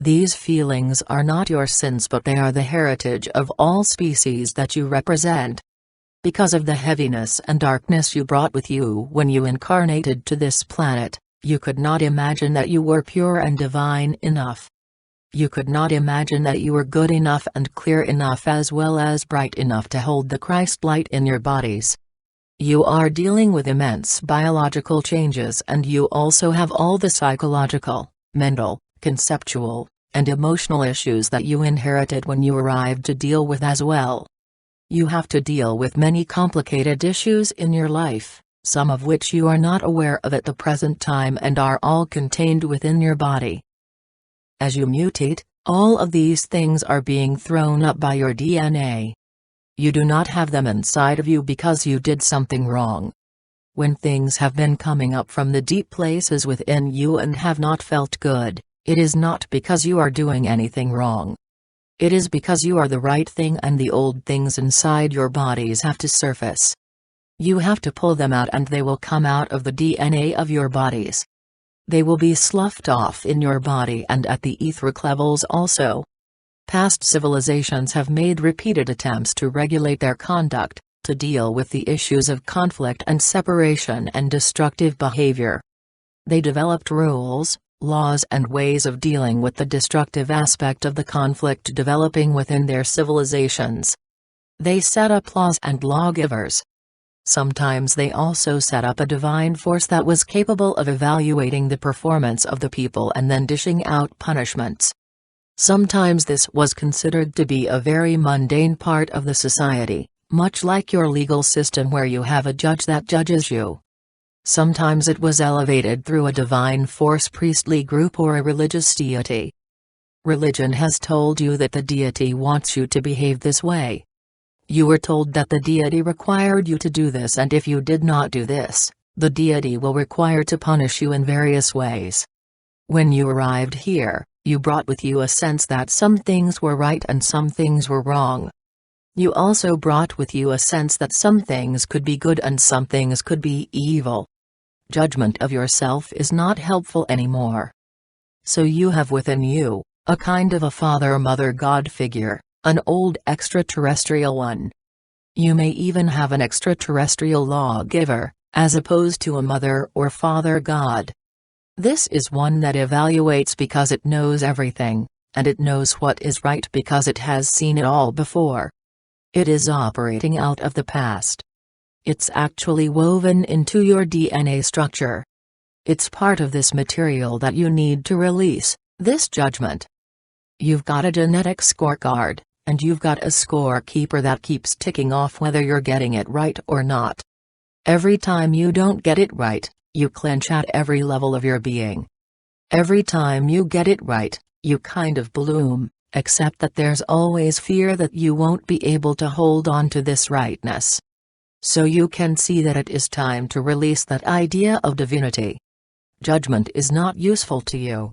Speaker 1: These feelings are not your sins, but they are the heritage of all species that you represent. Because of the heaviness and darkness you brought with you when you incarnated to this planet, you could not imagine that you were pure and divine enough. You could not imagine that you were good enough and clear enough as well as bright enough to hold the Christ light in your bodies. You are dealing with immense biological changes, and you also have all the psychological, mental, conceptual, and emotional issues that you inherited when you arrived to deal with as well. You have to deal with many complicated issues in your life, some of which you are not aware of at the present time and are all contained within your body. As you mutate, all of these things are being thrown up by your DNA. You do not have them inside of you because you did something wrong. When things have been coming up from the deep places within you and have not felt good, it is not because you are doing anything wrong. It is because you are the right thing, and the old things inside your bodies have to surface. You have to pull them out, and they will come out of the DNA of your bodies. They will be sloughed off in your body and at the etheric levels also. Past civilizations have made repeated attempts to regulate their conduct, to deal with the issues of conflict and separation and destructive behavior. They developed rules, laws and ways of dealing with the destructive aspect of the conflict developing within their civilizations. They set up laws and lawgivers. Sometimes they also set up a divine force that was capable of evaluating the performance of the people and then dishing out punishments. Sometimes this was considered to be a very mundane part of the society, much like your legal system where you have a judge that judges you. Sometimes it was elevated through a divine force priestly group or a religious deity. Religion has told you that the deity wants you to behave this way. You were told that the deity required you to do this, and if you did not do this, the deity will require to punish you in various ways. When you arrived here, you brought with you a sense that some things were right and some things were wrong. You also brought with you a sense that some things could be good and some things could be evil. Judgment of yourself is not helpful anymore. So you have within you a kind of a father-mother God figure, an old extraterrestrial one. You may even have an extraterrestrial lawgiver, as opposed to a mother or father God. This is one that evaluates because it knows everything, and it knows what is right because it has seen it all before. It is operating out of the past. It's actually woven into your DNA structure. It's part of this material that you need to release, this judgment. You've got a genetic scorecard, and you've got a scorekeeper that keeps ticking off whether you're getting it right or not. Every time you don't get it right, you clench at every level of your being. Every time you get it right, you kind of bloom, except that there's always fear that you won't be able to hold on to this rightness. So you can see that it is time to release that idea of divinity. Judgment is not useful to you.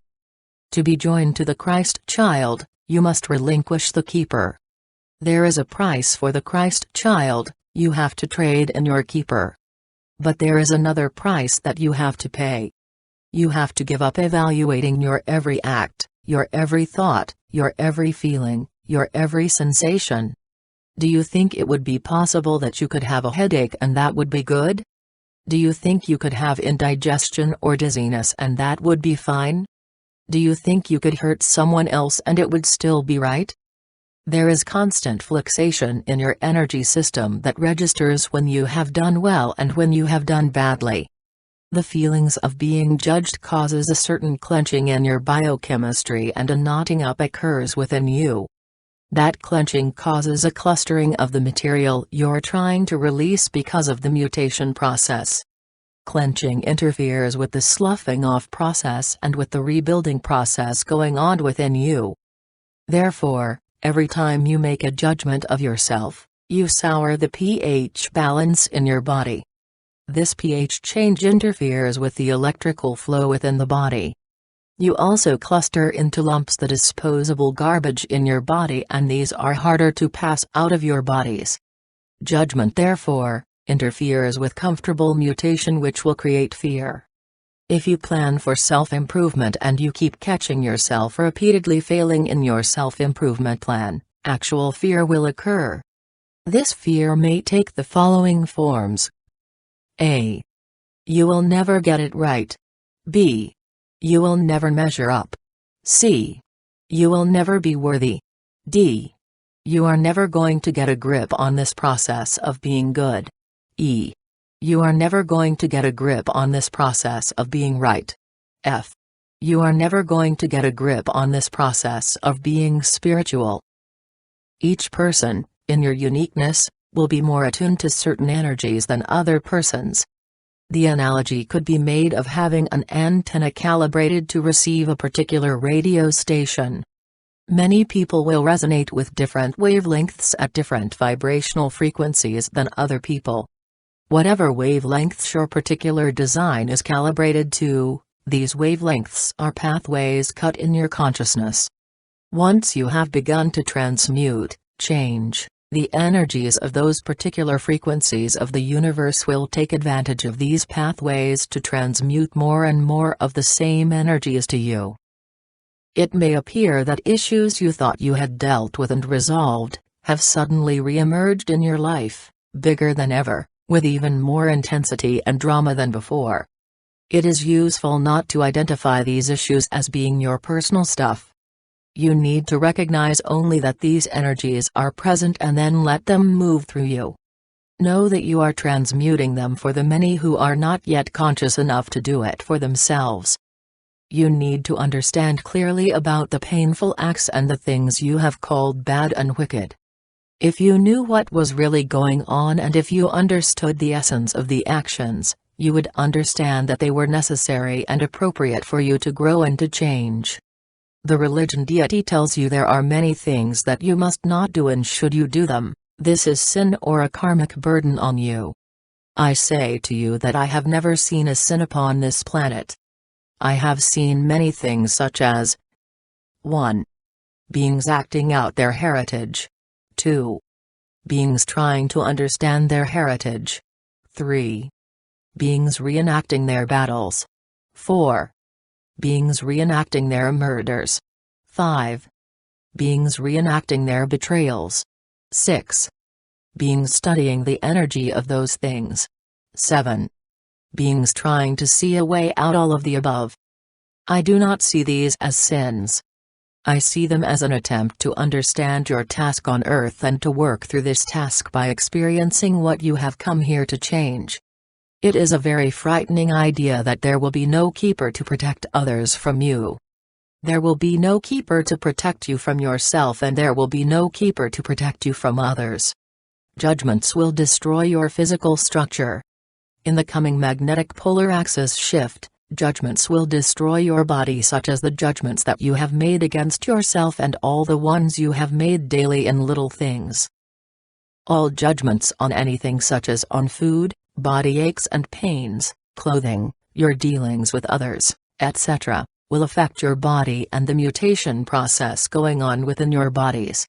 Speaker 1: To be joined to the Christ child, you must relinquish the keeper. There is a price for the Christ child, you have to trade in your keeper. But there is another price that you have to pay. You have to give up evaluating your every act, your every thought, your every feeling, your every sensation. Do you think it would be possible that you could have a headache and that would be good? Do you think you could have indigestion or dizziness and that would be fine? Do you think you could hurt someone else and it would still be right? There is constant fluctuation in your energy system that registers when you have done well and when you have done badly. The feelings of being judged causes a certain clenching in your biochemistry and a knotting up occurs within you. That clenching causes a clustering of the material you're trying to release because of the mutation process. Clenching interferes with the sloughing off process and with the rebuilding process going on within you. Therefore, every time you make a judgment of yourself, you sour the pH balance in your body. This pH change interferes with the electrical flow within the body. You also cluster into lumps the disposable garbage in your body, and these are harder to pass out of your bodies. Judgment, therefore, interferes with comfortable mutation, which will create fear. If you plan for self-improvement and you keep catching yourself repeatedly failing in your self-improvement plan, actual fear will occur. This fear may take the following forms. A. You will never get it right. B. You will never measure up. C. You will never be worthy. D. You are never going to get a grip on this process of being good. E. You are never going to get a grip on this process of being right. F. You are never going to get a grip on this process of being spiritual. Each person, in your uniqueness, will be more attuned to certain energies than other persons. The analogy could be made of having an antenna calibrated to receive a particular radio station. Many people will resonate with different wavelengths at different vibrational frequencies than other people. Whatever wavelengths your particular design is calibrated to, these wavelengths are pathways cut in your consciousness. Once you have begun to transmute, change, the energies of those particular frequencies of the universe will take advantage of these pathways to transmute more and more of the same energies to you. It may appear that issues you thought you had dealt with and resolved, have suddenly re-emerged in your life, bigger than ever, with even more intensity and drama than before. It is useful not to identify these issues as being your personal stuff. You need to recognize only that these energies are present and then let them move through you. Know that you are transmuting them for the many who are not yet conscious enough to do it for themselves. You need to understand clearly about the painful acts and the things you have called bad and wicked. If you knew what was really going on and if you understood the essence of the actions, you would understand that they were necessary and appropriate for you to grow and to change. The religion deity tells you there are many things that you must not do, and should you do them, this is sin or a karmic burden on you. I say to you that I have never seen a sin upon this planet. I have seen many things such as 1. Beings acting out their heritage. 2. Beings trying to understand their heritage. 3. Beings reenacting their battles. 4. Beings reenacting their murders. 5. Beings reenacting their betrayals. 6. Beings studying the energy of those things. 7. Beings trying to see a way out. All of the above. I do not see these as sins. I see them as an attempt to understand your task on earth and to work through this task by experiencing what you have come here to change. It is a very frightening idea that there will be no keeper to protect others from you. There will be no keeper to protect you from yourself, and there will be no keeper to protect you from others. Judgments will destroy your physical structure. In the coming magnetic polar axis shift, judgments will destroy your body, such as the judgments that you have made against yourself and all the ones you have made daily in little things. All judgments on anything, such as on food, body aches and pains, clothing, your dealings with others, etc., will affect your body and the mutation process going on within your bodies.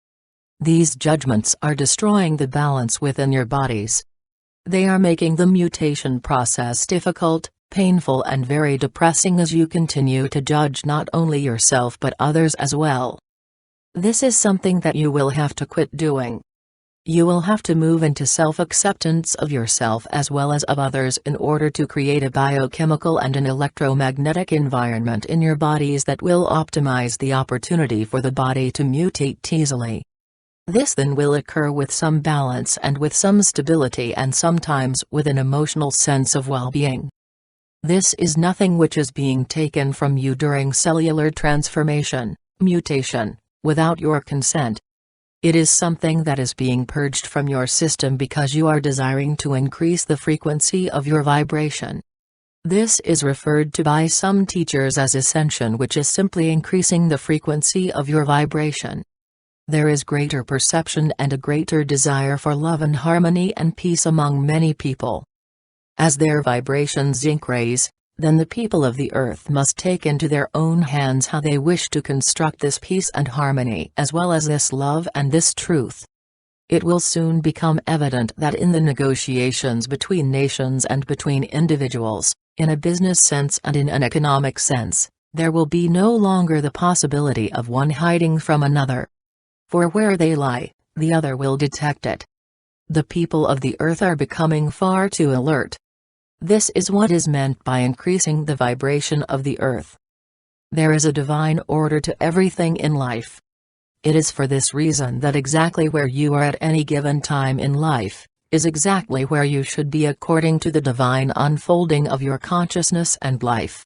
Speaker 1: These judgments are destroying the balance within your bodies. They are making the mutation process difficult, painful and very depressing as you continue to judge not only yourself but others as well. This is something that you will have to quit doing. You will have to move into self-acceptance of yourself as well as of others in order to create a biochemical and an electromagnetic environment in your bodies that will optimize the opportunity for the body to mutate easily. This then will occur with some balance and with some stability and sometimes with an emotional sense of well-being. This is nothing which is being taken from you during cellular transformation, mutation, without your consent. It is something that is being purged from your system because you are desiring to increase the frequency of your vibration. This is referred to by some teachers as ascension, which is simply increasing the frequency of your vibration. There is greater perception and a greater desire for love and harmony and peace among many people. As their vibrations increase, then the people of the earth must take into their own hands how they wish to construct this peace and harmony as well as this love and this truth. It will soon become evident that in the negotiations between nations and between individuals, in a business sense and in an economic sense, there will be no longer the possibility of one hiding from another. For where they lie, the other will detect it. The people of the earth are becoming far too alert. This is what is meant by increasing the vibration of the earth. There is a divine order to everything in life. It is for this reason that exactly where you are at any given time in life, is exactly where you should be according to the divine unfolding of your consciousness and life.